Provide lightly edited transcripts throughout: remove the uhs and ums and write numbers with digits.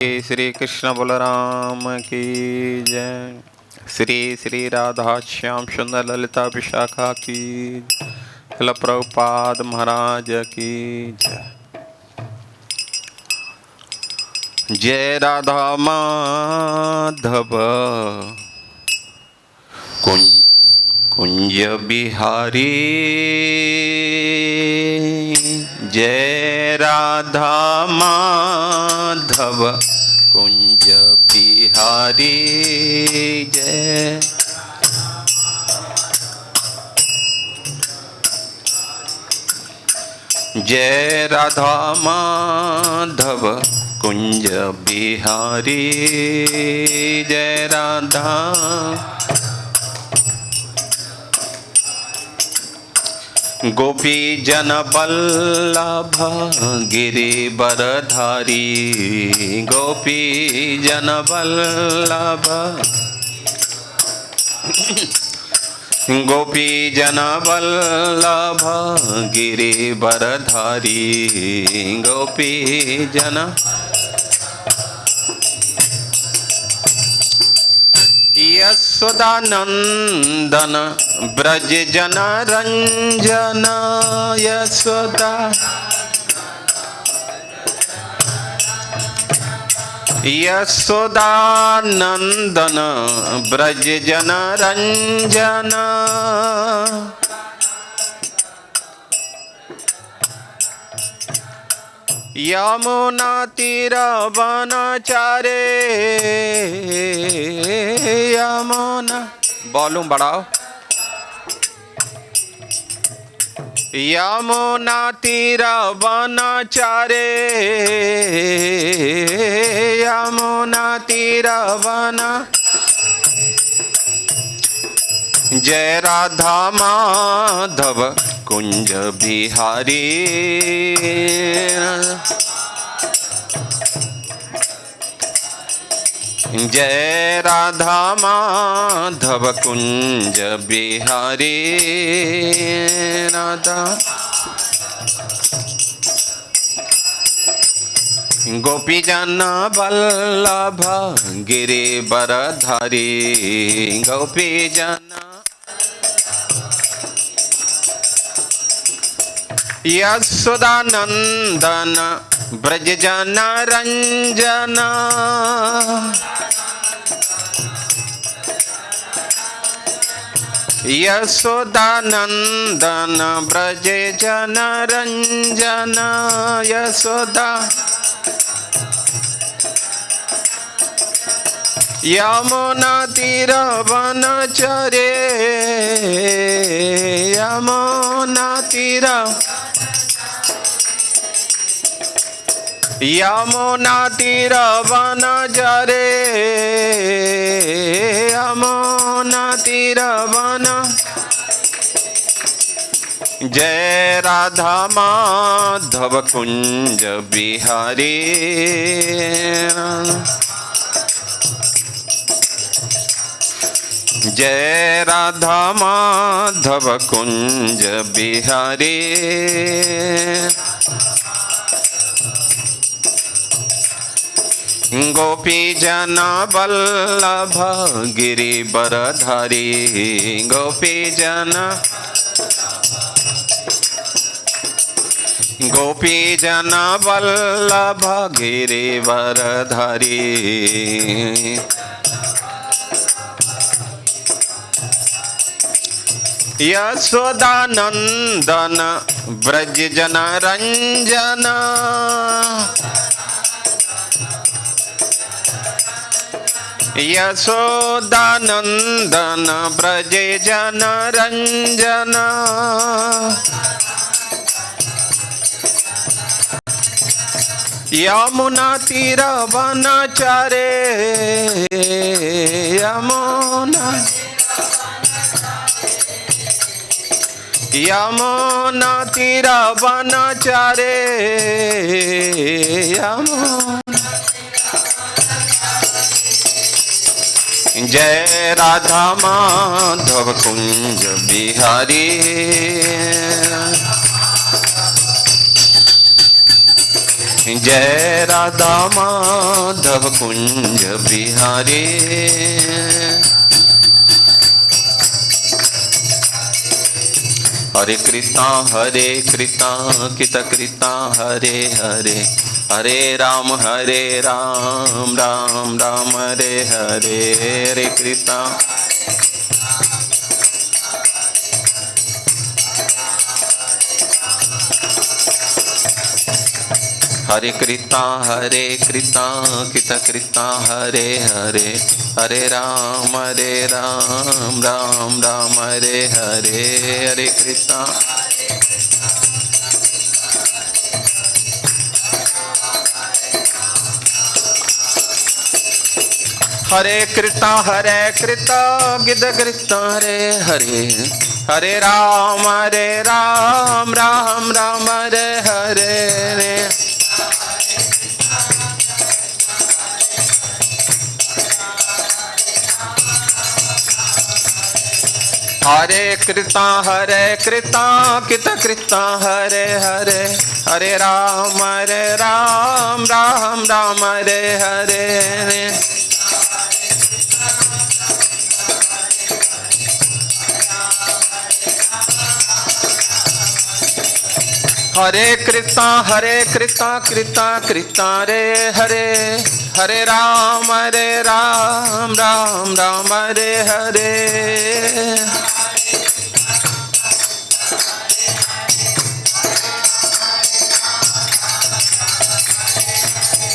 श्री कृष्ण बलराम की जय। श्री श्री राधा श्याम सुंदर ललिता विशाखा की शिल प्रभुपाद महाराज की जय। जय राधा माधव कुंज बिहारी, जय राधा माधव कुंज बिहारी, जय जय राधा माधव कुंज बिहारी, जय राधा गोपी जन बल्लभ गिरिवरधारी, गोपी जन बल्लभ गोपी जन बल्लभ गिरिवरधारी, गोपी जन यशोदानंदन ब्रज जन रंजन, यशोदा यशोदानंदन ब्रज जन रंजन, यमुना तीर वनचारे, यमुना वॉल्यूम बढ़ाओ, यमुना तीर वनचारे, यमुना तीर वन, जय राधा माधव कुंज बिहारी, जय राधा माधव कुंज बिहारी, राधा गोपी जन बल्लभ गिरिवरधारी, गोपी जन यशोदानंदन ब्रज जन रंजन, यशोदानंदन ब्रज जन रंजन, यशोदा यमुना तीर वनचरे, यमुना तीर यमुना तीर वनचरे, यमुना तीर वन, जय राधा माधव कुंज बिहारी, जय राधा माधव कुंज बिहारी, गोपी जन बल्लभ गिरिवरधारी, गोपी जन गोपी जन बल्लभ गिरिवरधारी, यशोदानंदन ब्रज जन रंजन, यशोदानंदन ब्रज जन रंजन, यमुना तीर वनचारे, यमुना यमुना तीर वनचारे, यमुना जय राधा माधव कुंज बिहारी, जय राधा माधव कुंज बिहारी। हरे कृष्णा कृत कृष्णा हरे हरे, हरे राम राम राम हरे हरे। हरे कृष्णा कृत कृष्णा हरे हरे, हरे राम राम हरे हरे। हरे कृष्णा गिद कृष्णा हरे हरे, हरे राम राम हरे हरे। हरे कृष्णा कित कृष्णा हरे हरे, हरे राम राम हरे हरे। हरे कृष्णा कृष्णा कृष्णा हरे हरे, हरे राम राम हरे हरे।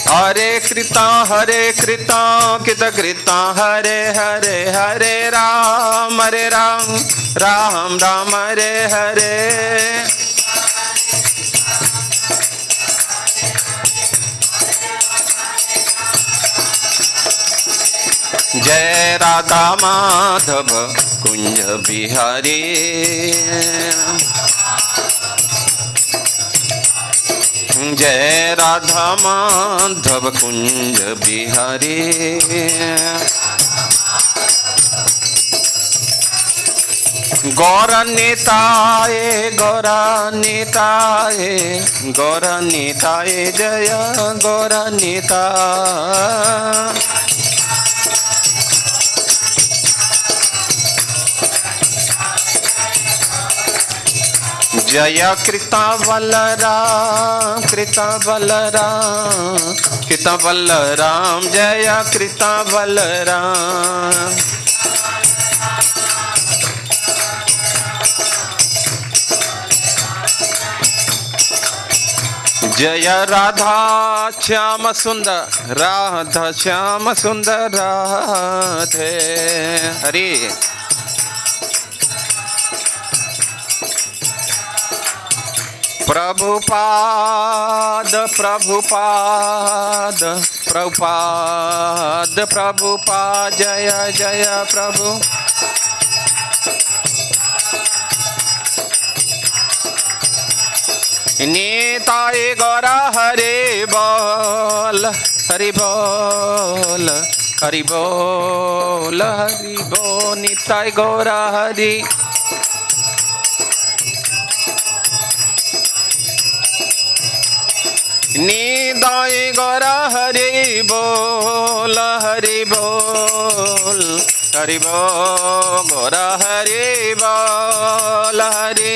हरे कृष्णा कित कृष्णा हरे हरे, हरे राम राम हरे हरे। जय राधा माधव कुंज बिहारी। जय राधा माधव कुंज बिहारी। गौरनीताय जय गौरनीता। जय कृष्ण बलराम जय कृष्ण बलराम। जय राधा श्याम सुंदर राधे। हरि प्रभुपाद जय जय प्रभु। नीताय गौरा हरि बोल हरि बोल हरि बोल हरि बोल। नीताय गौरा हरि। नीताय गौरा हरि बोल हरि बोल हरि बोल गौरा हरि बोल हरि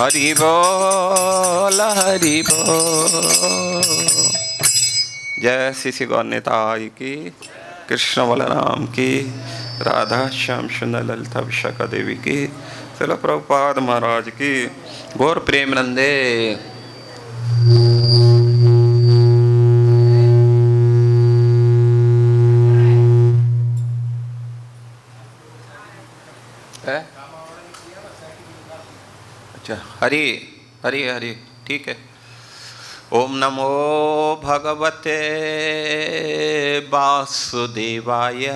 हरि बोल हरि बोल। जय श्री गौर निताई की, कृष्ण बलराम की, राधा श्याम सुंदर ललिता विशाखा देवी की, चलो प्रभुपाद महाराज की। गौर प्रेम नंदे। अच्छा हरि हरि हरि ठीक है। ओम नमो भगवते वासुदेवाय।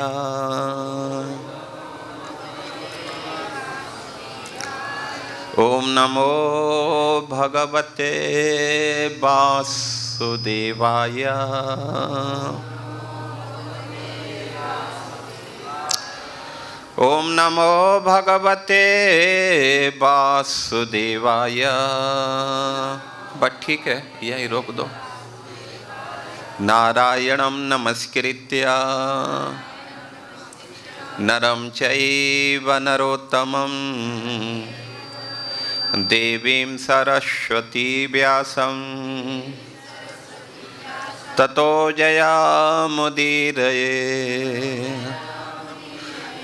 ओम नमो भगवते वासुदेवाय। ओम नमो भगवते वासुदेवाय। बस ठीक है, यही रोक दो। नारायणं नमस्कृत्य नरं चैव नरोत्तमं देवीं सरस्वती व्यासं ततो जयामुदीरये।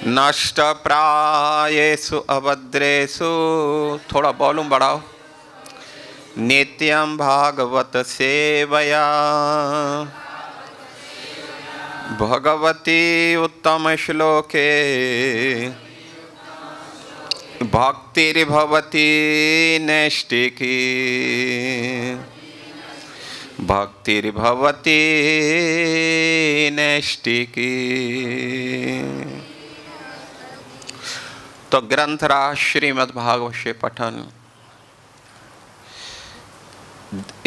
नष्टप्रायेषु अभद्रेषु, थोड़ा वॉल्यूम बढ़ाओ, नित्यं भागवत सेवया भगवती उत्तम श्लोके भक्तिर्भवती नैष्टिकी भक्तिर्भवती नैष्टिकी। तो ग्रंथराज श्रीमद् भागवत से पठन,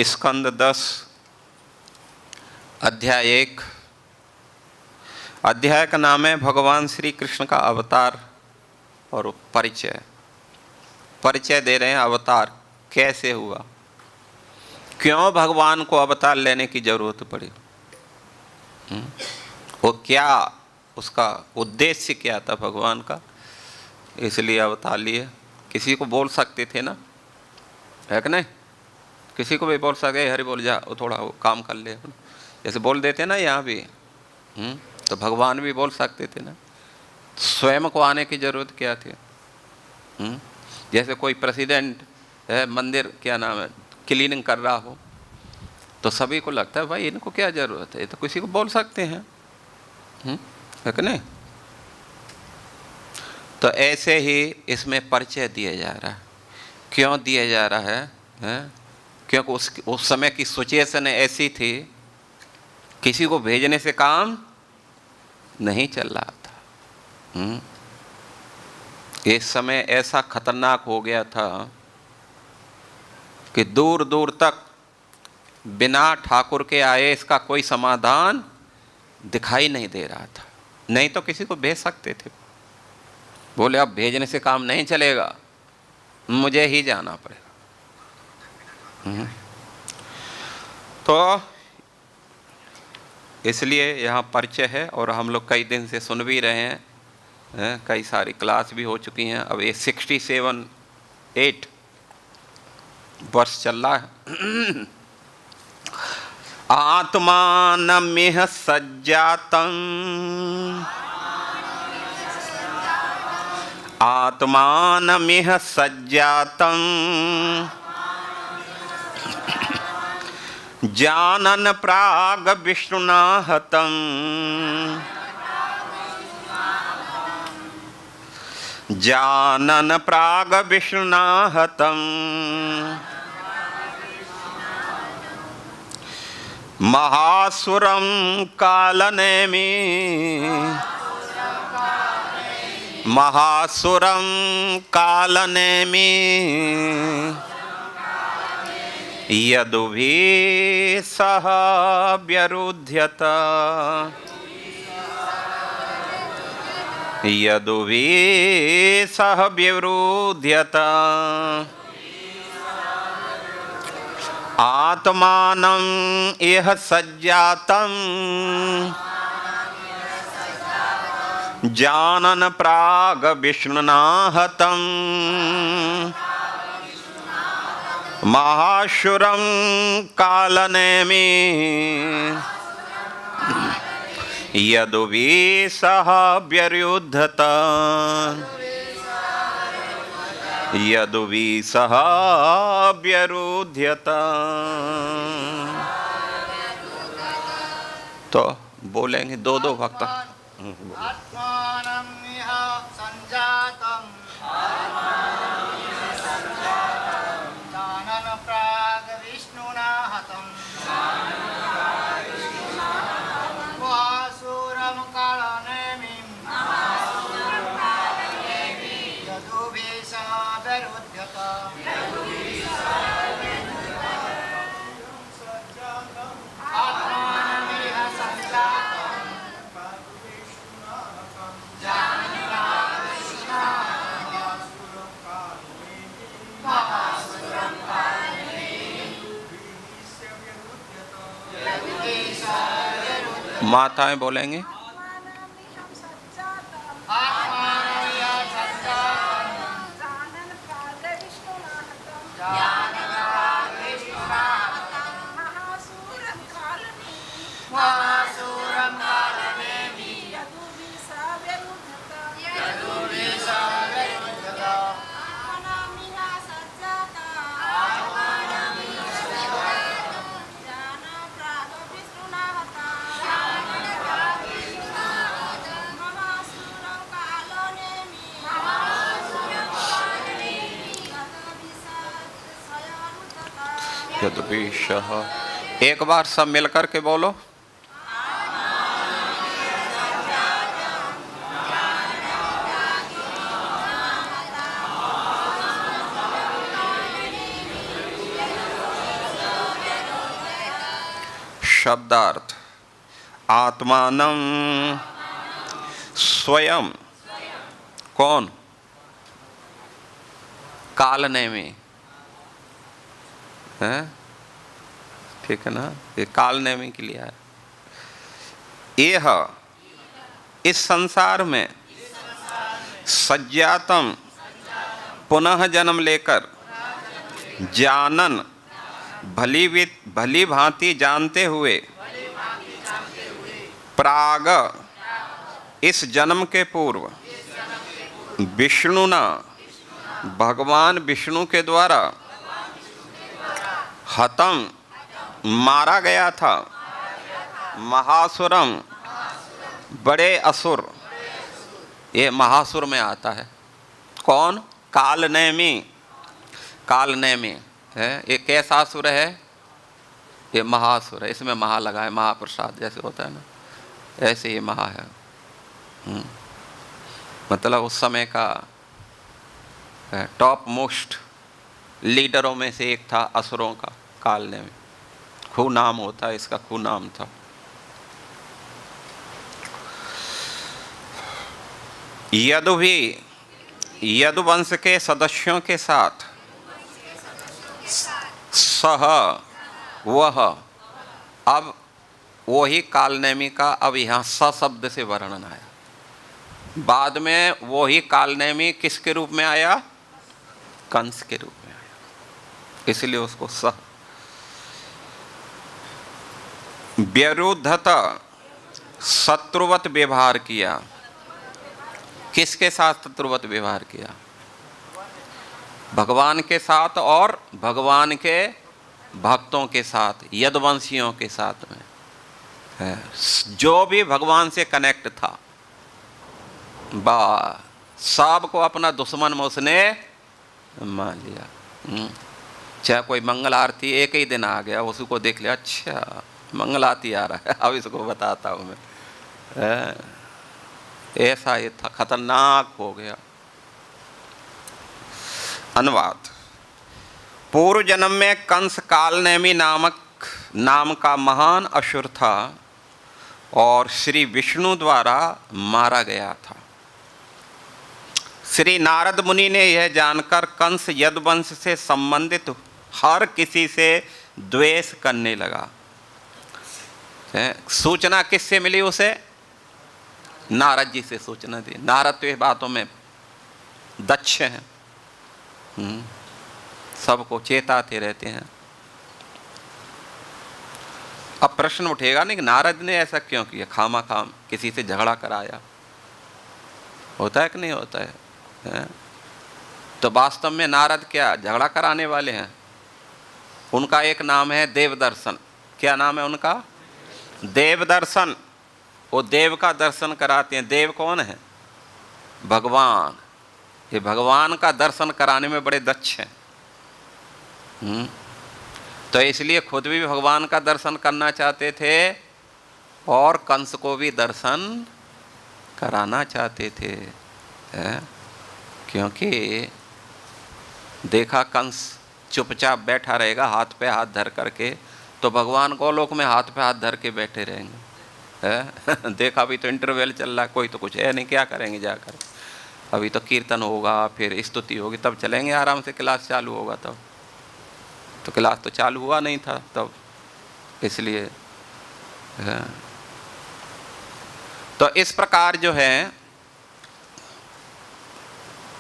स्कंद 10, अध्याय 1। अध्याय का नाम है भगवान श्री कृष्ण का अवतार और परिचय। परिचय दे रहे हैं, अवतार कैसे हुआ, क्यों भगवान को अवतार लेने की जरूरत पड़ी, वो क्या, उसका उद्देश्य क्या था भगवान का, इसलिए अवतार लिए। किसी को बोल सकते थे ना, है कि नहीं, किसी को भी बोल सके हरि बोल जा, वो थोड़ा वो काम कर ले, जैसे बोल देते ना यहाँ भी। तो भगवान भी बोल सकते थे ना, स्वयं को आने की जरूरत क्या थी। जैसे कोई प्रेसिडेंट है, मंदिर क्या नाम है, क्लीनिंग कर रहा हो, तो सभी को लगता है भाई इनको क्या जरूरत है, ये तो किसी को बोल सकते हैं, है कि नहीं। तो ऐसे ही इसमें परिचय दिया जा रहा है। क्यों दिया जा रहा है? क्योंकि उस समय की सिचुएशन ऐसी थी, किसी को भेजने से काम नहीं चल रहा था। इस समय ऐसा खतरनाक हो गया था कि दूर दूर तक बिना ठाकुर के आए इसका कोई समाधान दिखाई नहीं दे रहा था। नहीं तो किसी को भेज सकते थे, बोले अब भेजने से काम नहीं चलेगा, मुझे ही जाना पड़ेगा। तो इसलिए यहाँ परिचय है, और हम लोग कई दिन से सुन भी रहे हैं, कई सारी क्लास भी हो चुकी हैं। अब ये 67-8 वर्ष चल रहा है। आत्मानमिह सज्जातं आत्मानमिह सज्जातं जानन प्राग विष्णुना हतं जानन प्राग विष्णुना हतं महासुरं कालनेमि महासुरं कालनेमि यदुभि सह व्यरुध्यत यदुभि सह व्यरुध्यत आत्मानं इह सज्जातं जानन प्राग विष्णुना हतं महाशुरं कालनेमि यदुभि सह व्यरुध्यत यदुभि सह व्यरुध्यत। तो बोलेंगे दो भक्त। आत्मानमिह संजातं जानन प्राग विष्णुना हतं महासुरं कालनेमि यदुभि सह व्यरुध्यत आत्मानमिह संजातं माताएं बोलेंगे। यद्विषः। एक बार सब मिलकर के बोलो। शब्दार्थ आत्मानं स्वयं कौन? कालनेमी है, ठीक है ना, ये कालनेमी के लिए है। यह इस संसार में सज्जातम पुनः जन्म लेकर जानन भली भांति जानते हुए प्राग इस जन्म के पूर्व विष्णुना भगवान विष्णु के द्वारा हतम मारा गया था महासुरम बड़े असुर। ये महासुर में आता है। कौन? कालनेमी। कालनेमी है। ये कैसा असुर है? ये महासुर है। इसमें महा लगा है, महाप्रसाद जैसे होता है ना, ऐसे ये महा है। मतलब उस समय का टॉप मोस्ट लीडरों में से एक था असुरों का, कालनेमी। खूब नाम होता है इसका, खूब नाम था। यदु भी यदुवंश के सदस्यों के साथ सह वह, अब वही कालनेमी का अब यहाँ स शब्द से वर्णन आया। बाद में वही कालनेमी किसके रूप में आया? कंस के रूप में आया, इसलिए उसको सह। व्यरुद्धता शत्रुवत व्यवहार किया। किसके साथ शत्रुवत व्यवहार किया? भगवान के साथ और भगवान के भक्तों के साथ, यदुवंशियों के साथ में है। जो भी भगवान से कनेक्ट था, सब को अपना दुश्मन में उसने मान लिया। चाहे कोई मंगल आरती एक ही दिन आ गया, उसी को देख लिया, अच्छा मंगल आरती आ रहा है, अब इसको बताता हूँ मैं। ऐसा ये था, खतरनाक हो गया। अनुवाद। पूर्व जन्म में कंस कालनेमी नाम का महान असुर था और श्री विष्णु द्वारा मारा गया था। श्री नारद मुनि ने यह जानकर कंस यदुवंश से संबंधित हर किसी से द्वेष करने लगा। सूचना किससे मिली उसे? नारद जी से सूचना दी। नारद तो ये बातों में दक्ष हैं, सबको चेताते रहते हैं। अब प्रश्न उठेगा नहीं कि नारद ने ऐसा क्यों किया, खामा खाम किसी से झगड़ा कराया, होता है कि नहीं होता है? तो वास्तव में नारद क्या झगड़ा कराने वाले हैं? उनका एक नाम है देवदर्शन। क्या नाम है उनका? देवदर्शन। वो देव का दर्शन कराते हैं। देव कौन है? भगवान। ये भगवान का दर्शन कराने में बड़े दक्ष हैं। तो इसलिए खुद भी भगवान का दर्शन करना चाहते थे और कंस को भी दर्शन कराना चाहते थे। क्योंकि देखा कंस चुपचाप बैठा रहेगा हाथ पे हाथ धर करके, तो भगवान गोलोक में हाथ पे हाथ धर के बैठे रहेंगे। देखा अभी तो इंटरवल चल रहा है, कोई तो कुछ है नहीं, क्या करेंगे जाकर? अभी तो कीर्तन होगा, फिर स्तुति होगी, तब चलेंगे आराम से, क्लास चालू होगा तब। तो क्लास तो चालू हुआ नहीं था तब, इसलिए तो इस प्रकार जो है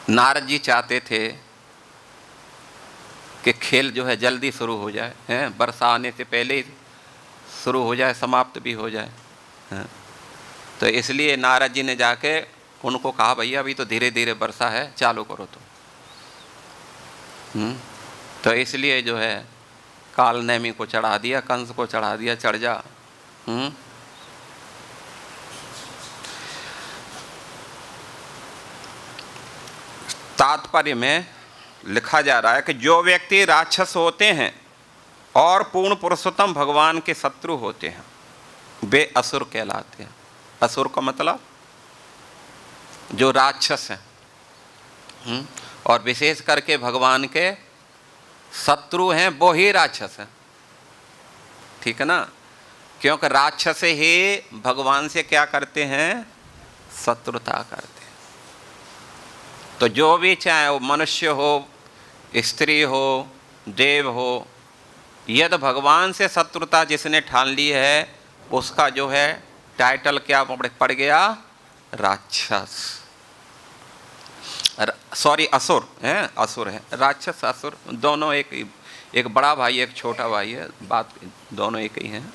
नारद जी चाहते थे कि खेल जो है जल्दी शुरू हो जाए, हैं, वर्षा आने से पहले ही शुरू हो जाए, समाप्त भी हो जाए, हैं। तो इसलिए नारद जी ने जाके उनको कहा भैया अभी तो धीरे धीरे वर्षा है, चालू करो तो। तो इसलिए जो है काल नेमी को चढ़ा दिया, कंस को चढ़ा दिया, चढ़ जा। तात्पर्य में लिखा जा रहा है कि जो व्यक्ति राक्षस होते हैं और पूर्ण पुरुषोत्तम भगवान के शत्रु होते हैं वे असुर कहलाते हैं। असुर का मतलब जो राक्षस हैं और विशेष करके भगवान के शत्रु हैं वो ही राक्षस हैं, ठीक है ना। क्योंकि राक्षस ही भगवान से क्या करते हैं, शत्रुता करते हैं। तो जो भी चाहे वो मनुष्य हो, स्त्री हो, देव हो, यदि भगवान से शत्रुता जिसने ठान ली है उसका जो है टाइटल क्या पड़ गया, राक्षस। सॉरी असुर है, असुर है। राक्षस असुर दोनों एक बड़ा भाई एक छोटा भाई है, बात दोनों एक ही हैं।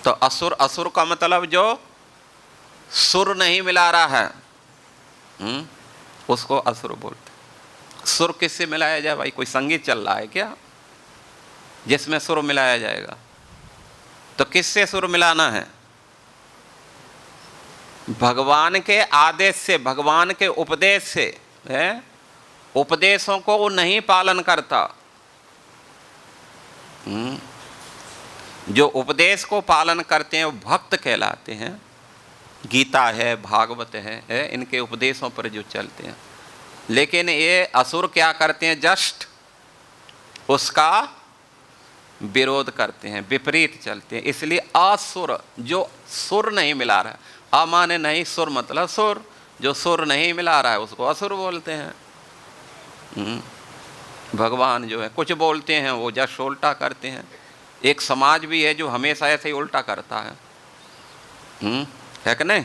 तो असुर, असुर का मतलब जो सुर नहीं मिला रहा है उसको असुर बोलते। सुर किससे मिलाया जाए भाई, कोई संगीत चल रहा है क्या जिसमें सुर मिलाया जाएगा? तो किससे सुर मिलाना है? भगवान के आदेश से, भगवान के उपदेश से है। उपदेशों को वो नहीं पालन करता। जो उपदेश को पालन करते हैं वो भक्त कहलाते हैं। गीता है, भागवत है, इनके उपदेशों पर जो चलते हैं। लेकिन ये असुर क्या करते हैं, जस्ट उसका विरोध करते हैं, विपरीत चलते हैं। इसलिए असुर, जो सुर नहीं मिला रहा है, अमाने नहीं, सुर मतलब सुर, जो सुर नहीं मिला रहा है उसको असुर बोलते हैं। भगवान जो है कुछ बोलते हैं वो जस्ट उल्टा करते हैं। एक समाज भी है जो हमेशा ऐसे ही उल्टा करता है कि नहीं?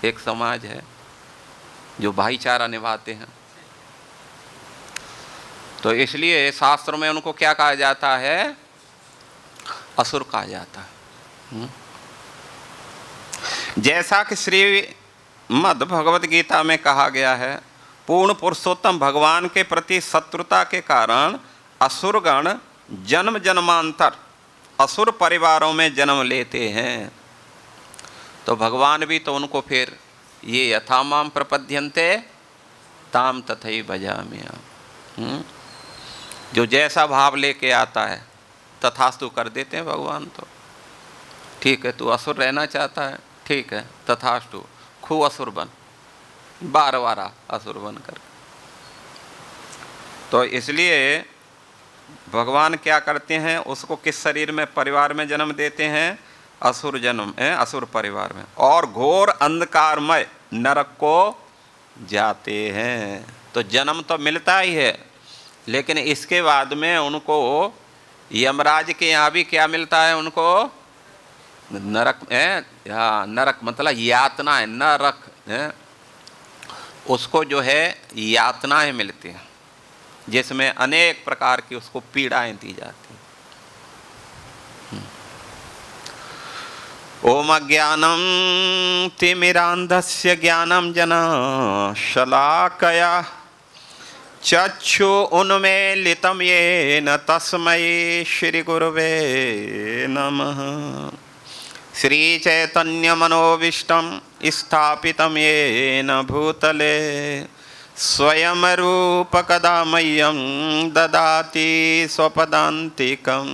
एक समाज है जो भाईचारा निभाते हैं। तो इसलिए शास्त्रों में उनको क्या कहा जाता है, असुर कहा जाता है। जैसा कि श्रीमद् भगवद गीता में कहा गया है, पूर्ण पुरुषोत्तम भगवान के प्रति शत्रुता के कारण असुरगण जन्म जन्मांतर असुर परिवारों में जन्म लेते हैं। तो भगवान भी तो उनको फिर ये यथा माम प्रपद्यन्ते ताम तथैव भजामि। जो जैसा भाव लेके आता है तथास्तु कर देते हैं भगवान। तो ठीक है, तू असुर रहना चाहता है, ठीक है, तथास्तु, खूब असुर बन, बार असुर बन कर। तो इसलिए भगवान क्या करते हैं, उसको किस शरीर में, परिवार में जन्म देते हैं, असुर जन्म है, असुर परिवार में, और घोर अंधकारमय नरक को जाते हैं। तो जन्म तो मिलता ही है, लेकिन इसके बाद में उनको यमराज के यहाँ भी क्या मिलता है, उनको नरक है। हाँ, नरक मतलब यातना है, नरक है। उसको जो है यातनाएं मिलती हैं जिसमें अनेक प्रकार की उसको पीड़ाएं दी जाती हैं। ओम अज्ञानम तिमिरांधस्य ज्ञानम शलाकया चक्षु उन्मीलितं येन तस्मै श्री गुरुवे नमः। श्री चैतन्य मनोविष्टं स्थापितं येन भूतले स्वयं रूप कदा मह्यं ददाति स्वपदान्तिकं।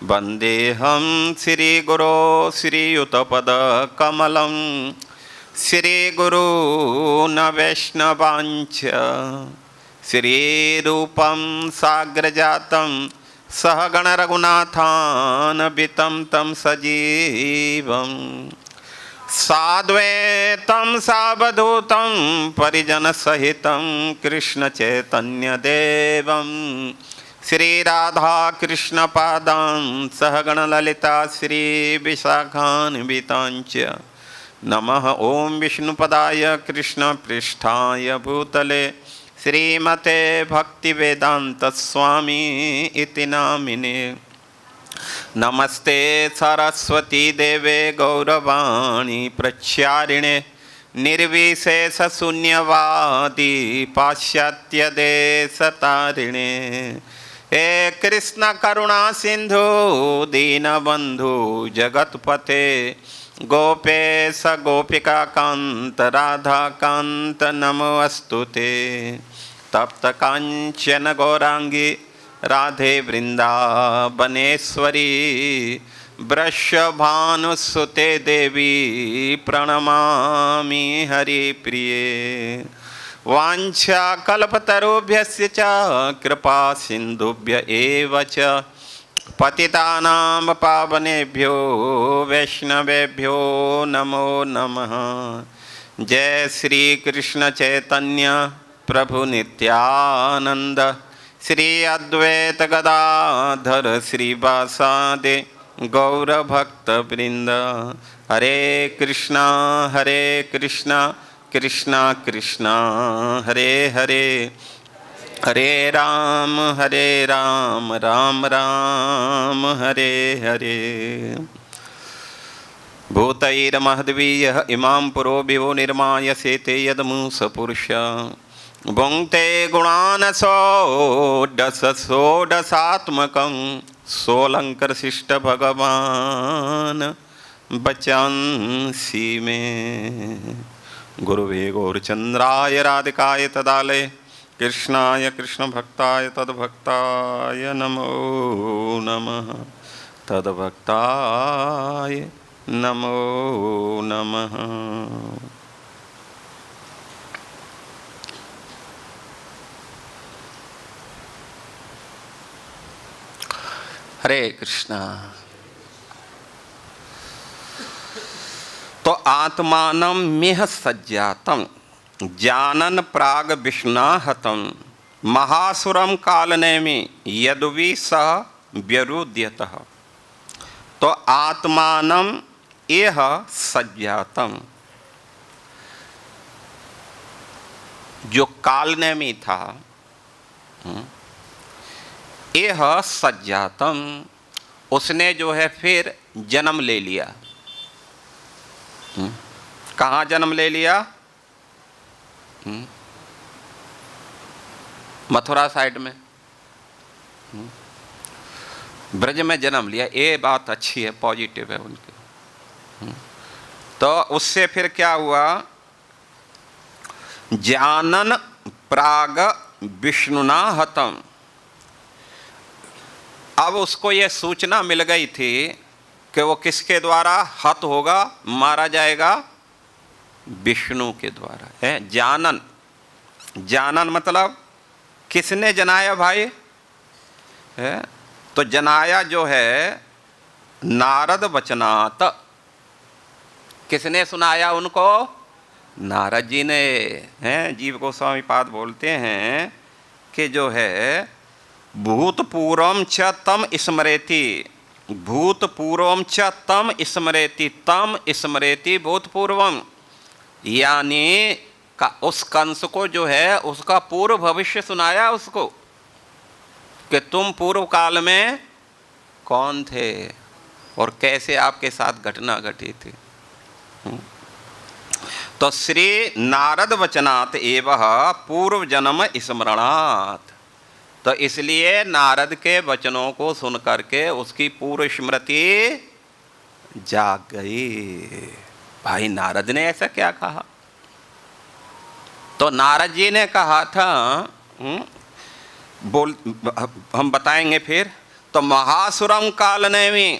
वन्देऽहं श्रीगुरो श्रीयुतपदकमलं श्रीगुरून् वैष्णवांश्च श्रीरूपं साग्रजातं सहगण रघुनाथान्वितं तं सजीवं साद्वैतं सावधूतं परिजनसहितं कृष्णचैतन्यदेवं श्री राधा कृष्ण पादां सहगण ललिता श्री विशाखान्वितांच नमः। ओम विष्णुपदाय कृष्ण पृष्ठाय भूतले श्रीमते भक्तिवेदांत स्वामी इति नामिने। नमस्ते सरस्वती देवे गौरवाणी प्रचारिणे निर्विशेष शून्यवादी पाश्चात्य देशतारिणे। हे कृष्ण करुणा सिंधु दीनबंधु जगतपते गोपेश गोपिका कांत राधा कांत नमोस्तुते। तप्त कांचन गौरांगी राधे वृंदावनेश्वरी वृषभानुसुते देवी प्रणमामि हरिप्रिये। वाञ्छाकल्पतरुभ्यश्च च कृपा सिन्धुभ्य एव च पतितानां पावनेभ्यो वैष्णवेभ्यो नमो नमः। जय श्री कृष्ण चैतन्य प्रभु नित्यानंद श्री अद्वैत गदाधर श्रीवासादि गौरभक्तवृंद। हरे कृष्णा कृष्णा कृष्णा हरे हरे, हरे राम राम राम हरे हरे। भूतैर्महद्वीयः इमां पुरो विभो निर्माय सेते यदमुस पुरुष भुङ्क्ते गुणान् षोडशात्मकं सोऽलङ्कृशिष्ट भगवान् बचांसि मे। गुरुवे गौरचन्द्राय राधिकाय तदालये कृष्णाय कृष्णभक्ताय तद्भक्ताय नमो नमः, तद्भक्ताय नमो नमः। हरे कृष्णा। तो आत्मानं मिह सज्जातं जानन प्राग विष्णाहतं महासुरम कालनेमि यदुवि सह व्यरुध्यतः। तो आत्मानं यह सज्जातं, जो कालनेमि था, यह सज्जातम, उसने जो है फिर जन्म ले लिया। कहाँ जन्म ले लिया? मथुरा साइड में, ब्रज में जन्म लिया। ये बात अच्छी है, पॉजिटिव है उनकी। तो उससे फिर क्या हुआ? जानन प्राग विष्णुना हतम। अब उसको यह सूचना मिल गई थी कि वो किसके द्वारा हत होगा, मारा जाएगा? विष्णु के द्वारा है। जानन, जानन मतलब किसने जनाया भाई? है तो जनाया जो है नारद वचनात्। किसने सुनाया उनको? नारद जी ने। हैं जीव गोस्वामी पाद बोलते हैं कि जो है भूतपूर्वम च तम स्मरेति, भूतपूर्वम च तम स्मरेति, तम स्मरेति भूतपूर्वम। यानी का उस कंस को जो है उसका पूर्व भविष्य सुनाया उसको कि तुम पूर्व काल में कौन थे और कैसे आपके साथ घटना घटी थी। तो श्री नारद वचनात् एवं पूर्व जन्म स्मरणात्। तो इसलिए नारद के वचनों को सुन करके उसकी पूर्व स्मृति जाग गई। भाई नारद ने ऐसा क्या कहा? तो नारद जी ने कहा था, बोल हम बताएंगे फिर। तो महासुरम कालनेमि,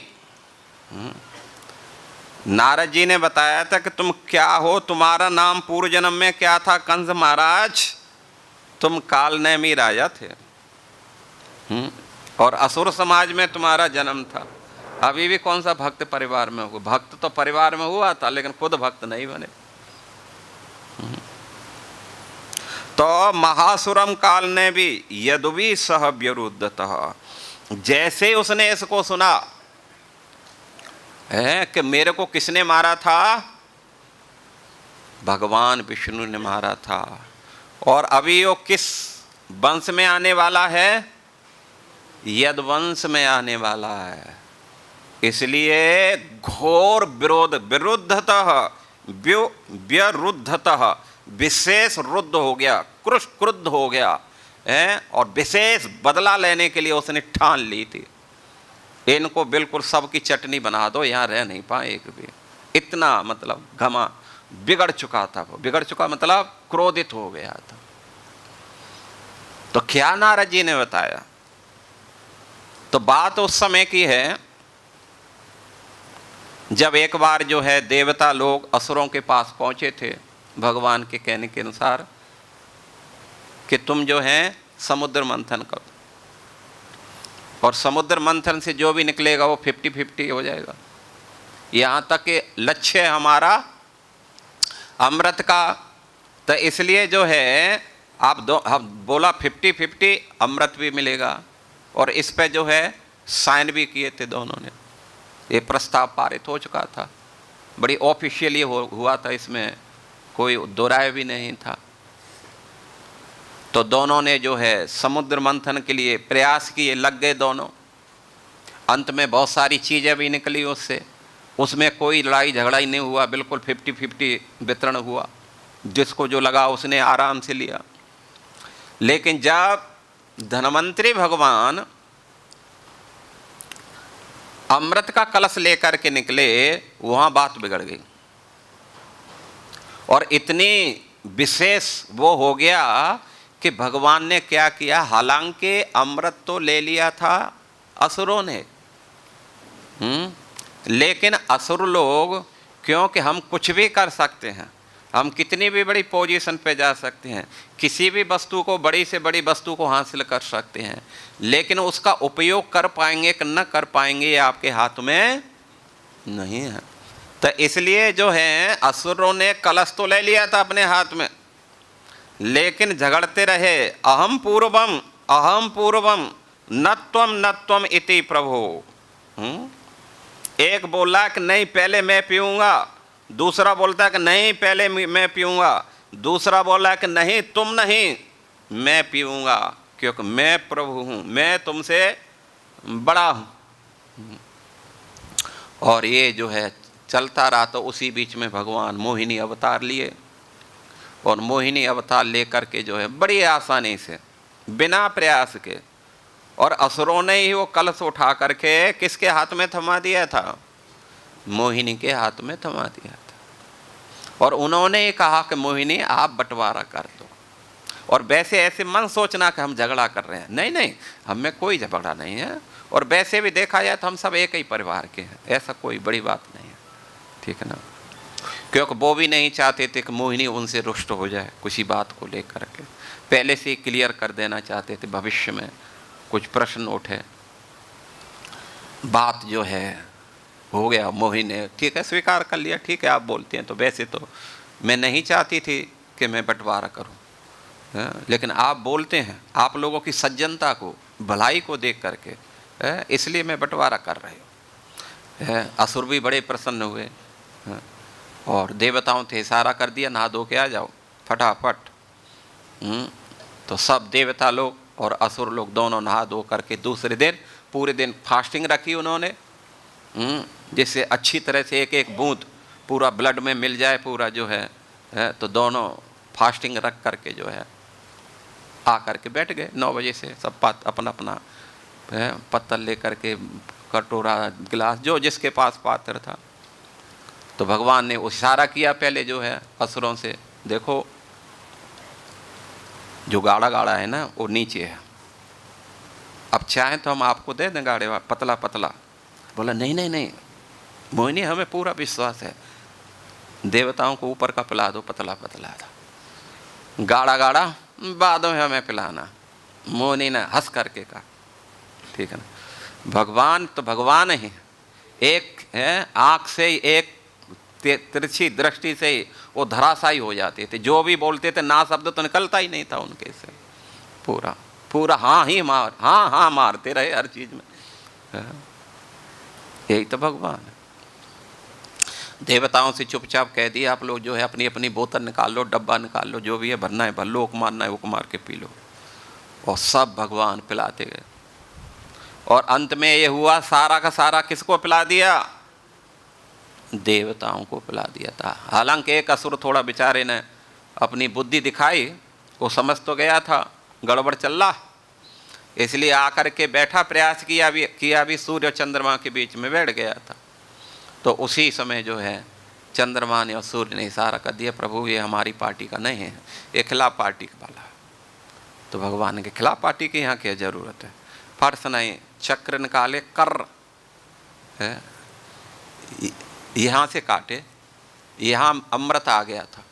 नारद जी ने बताया था कि तुम क्या हो, तुम्हारा नाम पूर्व जन्म में क्या था कंस महाराज? तुम कालनेमि राजा थे और असुर समाज में तुम्हारा जन्म था। अभी भी कौन सा भक्त परिवार में हुआ? भक्त तो परिवार में हुआ था लेकिन खुद भक्त नहीं बने। तो महासुरम काल ने भी यदुवी सह विरुद्धतः, जैसे उसने इसको सुना है कि मेरे को किसने मारा था, भगवान विष्णु ने मारा था, और अभी वो किस वंश में आने वाला है, यद वंश में आने वाला है। इसलिए घोर विरोध, विरुद्धतः व्यरुद्धतः, विशेष रुद्ध हो गया, क्रुद्ध हो गया है, और विशेष बदला लेने के लिए उसने ठान ली थी, इनको बिल्कुल सबकी चटनी बना दो, यहाँ रह नहीं पाए एक भी। इतना मतलब घमा बिगड़ चुका था वो, बिगड़ चुका मतलब क्रोधित हो गया था। तो क्या नारद जी ने बताया, तो बात उस समय की है जब एक बार जो है देवता लोग असुरों के पास पहुंचे थे भगवान के कहने के अनुसार कि तुम जो है समुद्र मंथन करो, और समुद्र मंथन से जो भी निकलेगा वो 50-50 हो जाएगा। यहाँ तक कि लक्ष्य है हमारा अमृत का, तो इसलिए जो है आप हम बोला 50-50 अमृत भी मिलेगा, और इस पे जो है साइन भी किए थे दोनों ने। ये प्रस्ताव पारित हो चुका था, बड़ी ऑफिशियली हुआ था, इसमें कोई दो राय भी नहीं था। तो दोनों ने जो है समुद्र मंथन के लिए प्रयास किए, लग गए दोनों। अंत में बहुत सारी चीज़ें भी निकली उससे, उसमें कोई लड़ाई झगड़ा ही नहीं हुआ, बिल्कुल 50-50 वितरण हुआ, जिसको जो लगा उसने आराम से लिया। लेकिन जब धनवंतरी भगवान अमृत का कलश लेकर के निकले, वहाँ बात बिगड़ गई, और इतनी विशेष वो हो गया कि भगवान ने क्या किया, हालांकि अमृत तो ले लिया था असुरों ने, लेकिन असुर लोग, क्योंकि हम कुछ भी कर सकते हैं, हम कितनी भी बड़ी पोजीशन पे जा सकते हैं, किसी भी वस्तु को, बड़ी से बड़ी वस्तु को हासिल कर सकते हैं, लेकिन उसका उपयोग कर पाएंगे कि न कर पाएंगे ये आपके हाथ में नहीं है। तो इसलिए जो है असुरों ने कलश तो ले लिया था अपने हाथ में, लेकिन झगड़ते रहे, अहम पूर्वम न त्वम इति प्रभो। एक बोला कि नहीं पहले मैं पीऊँगा, दूसरा बोलता कि नहीं पहले मैं पीऊँगा, दूसरा बोला कि नहीं तुम नहीं मैं पीऊँगा, क्योंकि मैं प्रभु हूँ, मैं तुमसे बड़ा हूँ। और ये जो है चलता रहा। तो उसी बीच में भगवान मोहिनी अवतार लिए, और मोहिनी अवतार लेकर के जो है बड़ी आसानी से बिना प्रयास के, और असुरों ने ही वो कलश उठा करके किसके हाथ में थमा दिया था, मोहिनी के हाथ में थमा दिया था। और उन्होंने कहा कि मोहिनी आप बंटवारा कर दो। और वैसे ऐसे मन सोचना कि हम झगड़ा कर रहे हैं, नहीं नहीं, हमें कोई झगड़ा नहीं है, और वैसे भी देखा जाए तो हम सब एक ही परिवार के हैं, ऐसा कोई बड़ी बात नहीं है, ठीक है ना। क्योंकि वो भी नहीं चाहते थे कि मोहिनी उनसे रुष्ट हो जाए कुछ ही बात को लेकर के, पहले से क्लियर कर देना चाहते थे, भविष्य में कुछ प्रश्न उठे। बात जो है हो गया, मोहिनी ने ठीक है स्वीकार कर लिया, ठीक है आप बोलते हैं तो, वैसे तो मैं नहीं चाहती थी कि मैं बंटवारा करूं, लेकिन आप बोलते हैं, आप लोगों की सज्जनता को, भलाई को देख करके, इसलिए मैं बंटवारा कर रही हूँ। असुर भी बड़े प्रसन्न हुए, और देवताओं से इशारा कर दिया नहा धो के आ जाओ फटाफट। तो सब देवता लोग और असुर लोग दोनों नहा धो करके दूसरे दिन पूरे दिन फास्टिंग रखी उन्होंने, जिससे अच्छी तरह से एक एक बूंद पूरा ब्लड में मिल जाए पूरा जो है। तो दोनों फास्टिंग रख करके जो है आ करके बैठ गए 9 बजे से, सब अपना अपना पत्तल लेकर के, कटोरा गिलास जो जिसके पास पात्र था। तो भगवान ने इशारा किया पहले जो है असुरों से, देखो जो गाढ़ा गाढ़ा है ना वो नीचे है, अब चाहें तो हम आपको दे दें गाढ़े पतला पतला। बोला नहीं नहीं नहीं मोहिनी हमें पूरा विश्वास है, देवताओं को ऊपर का पिला दो पतला पतला था, गाढ़ा गाढ़ा बाद में हमें पिलाना। मोहिनी ने हंस करके कहा ठीक है ना, भगवान तो भगवान ही एक है, आँख से एक तिरछी दृष्टि से वो धराशायी हो जाते थे। जो भी बोलते थे ना शब्द तो निकलता ही नहीं था उनके से। पूरा पूरा हाँ ही मार, हाँ हाँ मारते रहे हर चीज में। यही तो भगवान है। देवताओं से चुपचाप कह दिया आप लोग जो है अपनी अपनी बोतल निकाल लो, डब्बा निकाल लो, जो भी है भरना है भर लो, उक मारना है उक मार के पी लो। और सब भगवान पिलाते गए। और अंत में ये हुआ सारा का सारा किसको पिला दिया? देवताओं को पिला दिया था। हालांकि एक असुर थोड़ा बेचारे ने अपनी बुद्धि दिखाई, वो समझ तो गया था गड़बड़ चल रहा, इसलिए आकर के बैठा, प्रयास किया भी सूर्य और चंद्रमा के बीच में बैठ गया था। तो उसी समय जो है चंद्रमा ने और सूर्य ने इशारा कर दिया, प्रभु ये हमारी पार्टी का नहीं है, ये खिलाफ पार्टी का वाला है। तो भगवान के खिलाफ पार्टी की यहाँ क्या जरूरत है? फर्श नहीं, चक्र निकाले, कर है यहाँ से काटे, यहाँ अमृत आ गया था,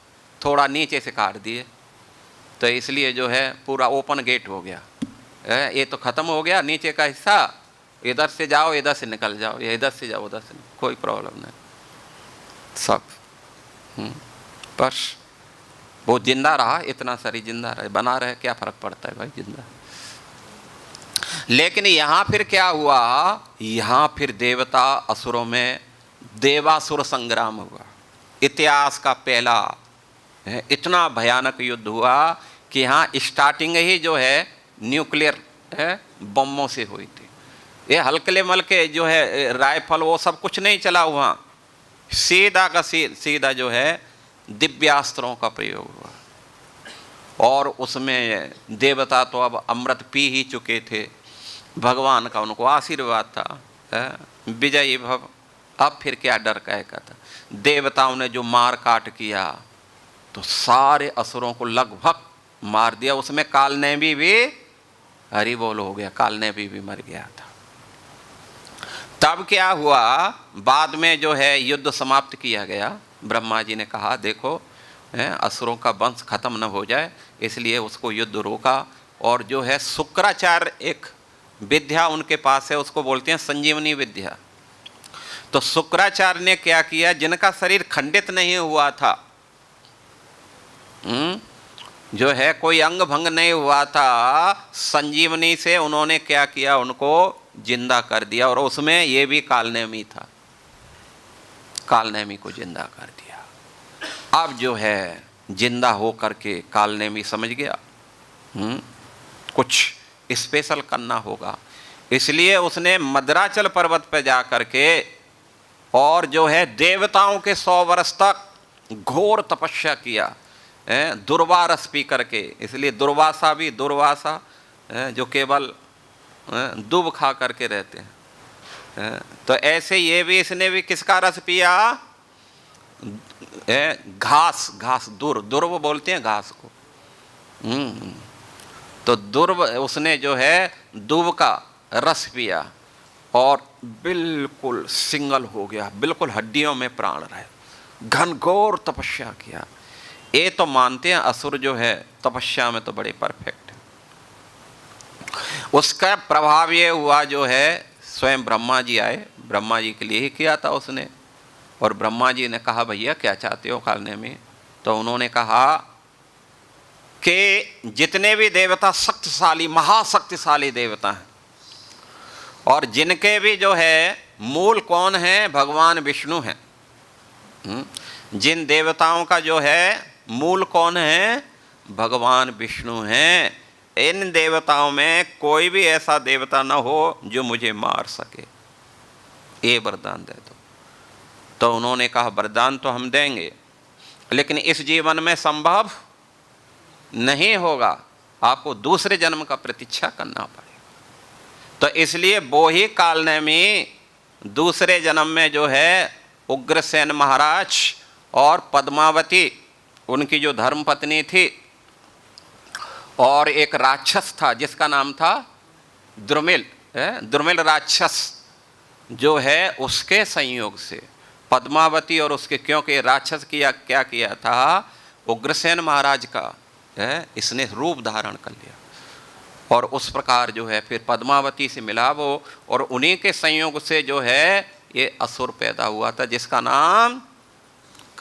थोड़ा नीचे से काट दिए, तो इसलिए जो है पूरा ओपन गेट हो गया। ये तो ख़त्म हो गया नीचे का हिस्सा, इधर से जाओ इधर से निकल जाओ, या इधर से जाओ उधर से, कोई प्रॉब्लम नहीं सब। बस वो जिंदा रहा, इतना सारी जिंदा रहे, बना रहे, क्या फर्क पड़ता है भाई जिंदा। लेकिन यहाँ फिर क्या हुआ? यहाँ फिर देवता असुरों में देवासुर संग्राम हुआ। इतिहास का पहला इतना भयानक युद्ध हुआ कि यहाँ स्टार्टिंग ही जो है न्यूक्लियर बमों से हुई थी। ये हल्के मलके जो है राइफल वो सब कुछ नहीं चला हुआ, सीधा का सीधा जो है दिव्यास्त्रों का प्रयोग हुआ। और उसमें देवता तो अब अमृत पी ही चुके थे, भगवान का उनको आशीर्वाद था, विजयी भव। अब फिर क्या डर का था? देवताओं ने जो मार काट किया तो सारे असुरों को लगभग मार दिया। उसमें कालनेमी भी हरि बोल हो गया, कालनेमी भी मर गया था। तब क्या हुआ? बाद में जो है युद्ध समाप्त किया गया। ब्रह्मा जी ने कहा देखो असुरों का वंश खत्म न हो जाए, इसलिए उसको युद्ध रोका। और जो है शुक्राचार्य एक विद्या उनके पास है, उसको बोलते हैं संजीवनी विद्या। तो शुक्राचार्य ने क्या किया? जिनका शरीर खंडित नहीं हुआ था, जो है कोई अंग भंग नहीं हुआ था, संजीवनी से उन्होंने क्या किया? उनको जिंदा कर दिया। और उसमें ये भी कालनेमी था, कालनेमी को जिंदा कर दिया। अब जो है जिंदा हो करके कालनेमी समझ गया कुछ स्पेशल करना होगा, इसलिए उसने मद्राचल पर्वत पर जा करके और जो है देवताओं के 100 वर्ष तक घोर तपस्या किया, दुर्वारस पी करके। इसलिए दुर्वासा भी दुर्वासा जो केवल दूब खा करके रहते हैं, तो ऐसे ये भी इसने भी किसका रस पिया? घास दुर्व बोलते हैं घास को। तो दुर्व उसने जो है दूब का रस पिया और बिल्कुल सिंगल हो गया, बिल्कुल हड्डियों में प्राण रहे, घनघोर तपस्या किया। ये तो मानते हैं असुर जो है तपस्या में तो बड़े परफेक्ट है। उसका प्रभाव ये हुआ जो है स्वयं ब्रह्मा जी आए, ब्रह्मा जी के लिए ही किया था उसने। और ब्रह्मा जी ने कहा भैया क्या चाहते हो कालनेमी? तो उन्होंने कहा कि जितने भी देवता शक्तिशाली महाशक्तिशाली देवता हैं और जिनके भी जो है मूल कौन है? भगवान विष्णु हैं। जिन देवताओं का जो है मूल कौन है? भगवान विष्णु हैं। इन देवताओं में कोई भी ऐसा देवता न हो जो मुझे मार सके, ये वरदान दे दो। तो उन्होंने कहा वरदान तो हम देंगे, लेकिन इस जीवन में संभव नहीं होगा, आपको दूसरे जन्म का प्रतीक्षा करना पड़ेगा। तो इसलिए वो ही कालनेमी दूसरे जन्म में जो है उग्रसेन महाराज और पद्मावती उनकी जो धर्म पत्नी थी, और एक राक्षस था जिसका नाम था द्रुमिल राक्षस जो है, उसके संयोग से पद्मावती और उसके, क्योंकि राक्षस क्या किया था? उग्रसेन महाराज का इसने रूप धारण कर लिया और उस प्रकार जो है फिर पद्मावती से मिला वो, और उन्हीं के संयोग से जो है ये असुर पैदा हुआ था जिसका नाम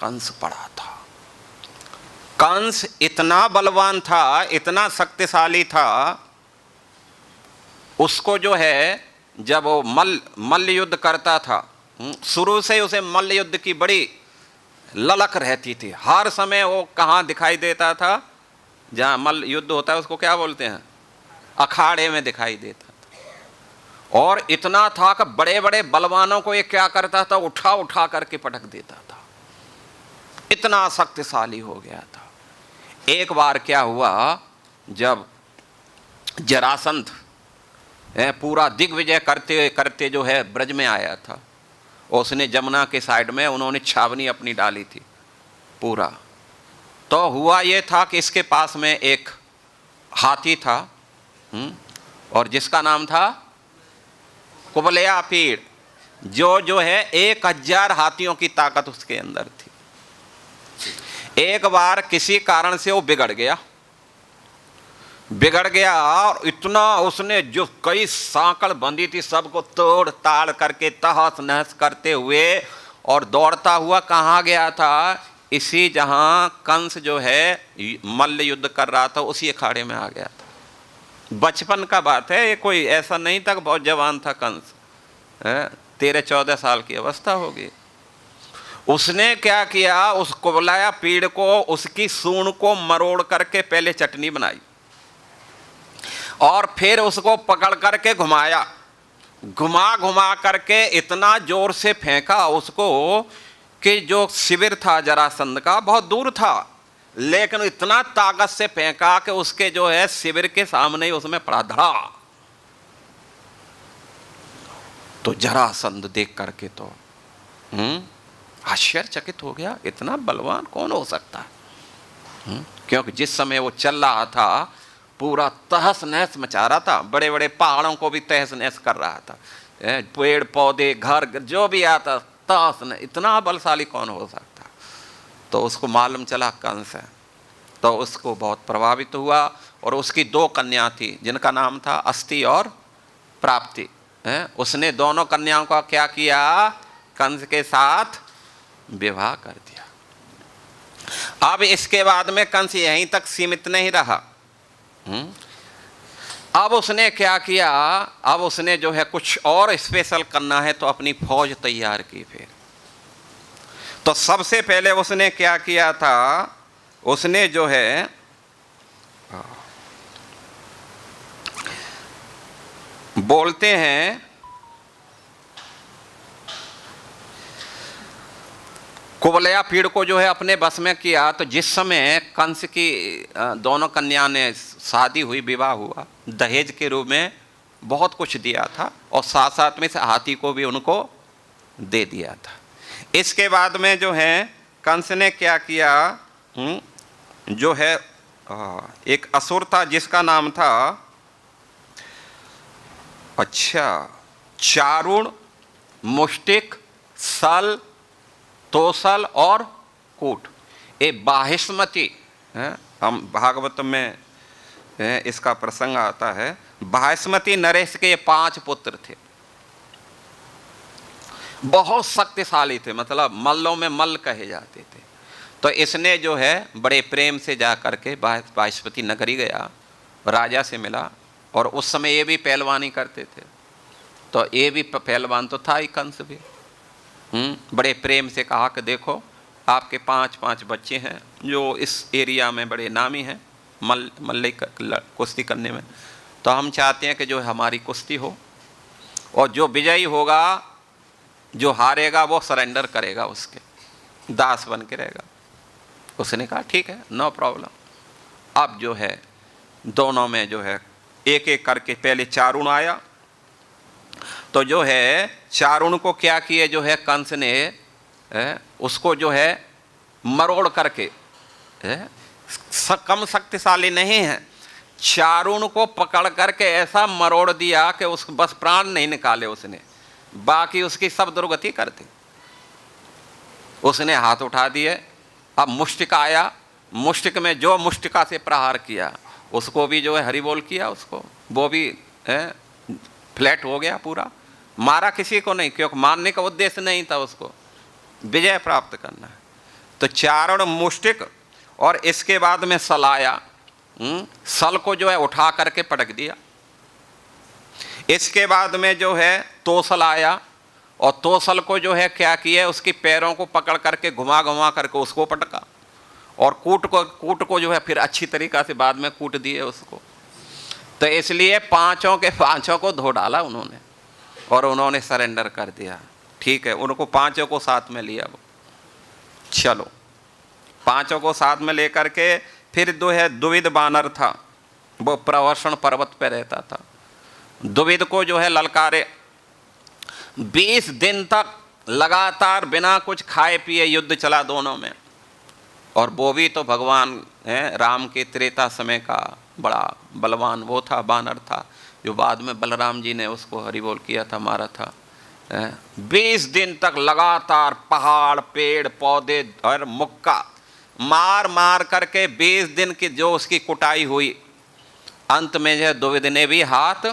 कंस पड़ा था। कंस इतना बलवान था, इतना शक्तिशाली था, उसको जो है जब वो मल्ल युद्ध करता था, शुरू से उसे मल्ल युद्ध की बड़ी ललक रहती थी। हर समय वो कहाँ दिखाई देता था, जहाँ मल्ल युद्ध होता है उसको क्या बोलते हैं, अखाड़े में दिखाई देता था। और इतना था कि बड़े बड़े बलवानों को ये क्या करता था, उठा उठा करके पटक देता था, इतना शक्तिशाली हो गया था। एक बार क्या हुआ, जब जरासंध पूरा दिग्विजय करते करते जो है ब्रज में आया था, उसने जमुना के साइड में उन्होंने छावनी अपनी डाली थी पूरा। तो हुआ ये था कि इसके पास में एक हाथी था, और जिसका नाम था कुबलया पीड़, जो है 1000 हाथियों की ताकत उसके अंदर थी। एक बार किसी कारण से वो बिगड़ गया और इतना उसने जो कई सांकड़ बंधी थी सबको तोड़ ताड़ करके तहस नहस करते हुए और दौड़ता हुआ कहाँ गया था, इसी जहाँ कंस जो है मल्ल युद्ध कर रहा था उसी अखाड़े में आ गया था। बचपन का बात है ये, कोई ऐसा नहीं था, बहुत जवान था कंस, 13-14 साल की अवस्था होगी। उसने क्या किया, उस कुबलाया पीड़ को, उसकी सूंड को मरोड़ करके पहले चटनी बनाई और फिर उसको पकड़ करके घुमाया, घुमा करके इतना जोर से फेंका उसको कि जो शिविर था जरासंध का बहुत दूर था, लेकिन इतना ताकत से फेंका कि उसके जो है शिविर के सामने ही उसमें पड़ा धड़ा। तो जरासंध देख करके तो आश्चर्यचकित हो गया, इतना बलवान कौन हो सकता है, क्योंकि जिस समय वो चल रहा था पूरा तहस नहस मचा रहा था, बड़े बड़े पहाड़ों को भी तहस नहस कर रहा था, पेड़ पौधे घर जो भी आता तहस नहस, इतना बलशाली कौन हो सकता। तो उसको मालूम चला कंस है, तो उसको बहुत प्रभावित हुआ और उसकी 2 कन्या थी जिनका नाम था अस्ति और प्राप्ति। उसने दोनों कन्याओं का क्या किया, कंस के साथ विवाह कर दिया। अब इसके बाद में कंस यहीं तक सीमित नहीं रहा, अब उसने क्या किया, अब उसने जो है कुछ और स्पेशल करना है तो अपनी फौज तैयार की। फिर तो सबसे पहले उसने क्या किया था, उसने जो है बोलते हैं कुबलया पीड़ को जो है अपने बस में किया। तो जिस समय कंस की दोनों कन्या ने शादी हुई, विवाह हुआ, दहेज के रूप में बहुत कुछ दिया था और साथ साथ में से हाथी को भी उनको दे दिया था। इसके बाद में जो है कंस ने क्या किया, जो है एक असुर था जिसका नाम था चारुण, मुष्टिक, सल, तोसल और कूट। ये बाहिस्मती, हम भागवत में इसका प्रसंग आता है। बाहिस्मती नरेश के ये 5 पुत्र थे, बहुत शक्तिशाली थे, मतलब मल्लों में मल्ल कहे जाते थे। तो इसने जो है बड़े प्रेम से जा करके बाहिस्मती नगरी गया, राजा से मिला, और उस समय ये भी पहलवानी करते थे, तो ये भी पहलवान तो था ही कंस भी। बड़े प्रेम से कहा कि देखो आपके 5 बच्चे हैं जो इस एरिया में बड़े नामी हैं मल्ले कुश्ती करने में, तो हम चाहते हैं कि जो हमारी कुश्ती हो और जो विजयी होगा, जो हारेगा वो सरेंडर करेगा, उसके दास बन के रहेगा। उसने कहा ठीक है, नो प्रॉब्लम। अब जो है दोनों में जो है एक एक करके, पहले चारुण आया, तो जो है चारुण को क्या किए, जो है कंस ने उसको जो है मरोड़ करके, कम शक्तिशाली नहीं है, चारुण को पकड़ करके ऐसा मरोड़ दिया कि उस बस प्राण नहीं निकाले उसने, बाकी उसकी सब दुर्गति कर दी। उसने हाथ उठा दिए, अब मुष्टिक आया, मुष्टिक में जो मुष्टिका से प्रहार किया उसको भी जो है हरि बोल किया, उसको वो भी फ्लैट हो गया पूरा, मारा किसी को नहीं, क्योंकि मारने का उद्देश्य नहीं था, उसको विजय प्राप्त करना है। तो चारण मुष्टिक और इसके बाद में सलाया, सल को जो है उठा करके पटक दिया। इसके बाद में जो है तोसल आया और तोसल को जो है क्या किया, उसकी पैरों को पकड़ करके घुमा घुमा करके उसको पटका और कूट को जो है फिर अच्छी तरीक़ा से बाद में कूट दिए उसको। तो इसलिए पांचों के पांचों को धो डाला उन्होंने और उन्होंने सरेंडर कर दिया। ठीक है, उनको पांचों को साथ में लिया। वो चलो पांचों को साथ में लेकर के फिर जो है द्विविध बानर था, वो प्रवर्षण पर्वत पे रहता था। द्विविध को जो है ललकारे, 20 दिन तक लगातार बिना कुछ खाए पिए युद्ध चला दोनों में। और वो भी तो भगवान है राम के त्रेता समय का बड़ा बलवान वो था, बानर था, जो बाद में बलराम जी ने उसको हरि बोल किया था, मारा था। 20 दिन तक लगातार पहाड़ पेड़ पौधे और मुक्का मार मार करके 20 दिन की जो उसकी कुटाई हुई, अंत में जो द्विविध ने भी हाथ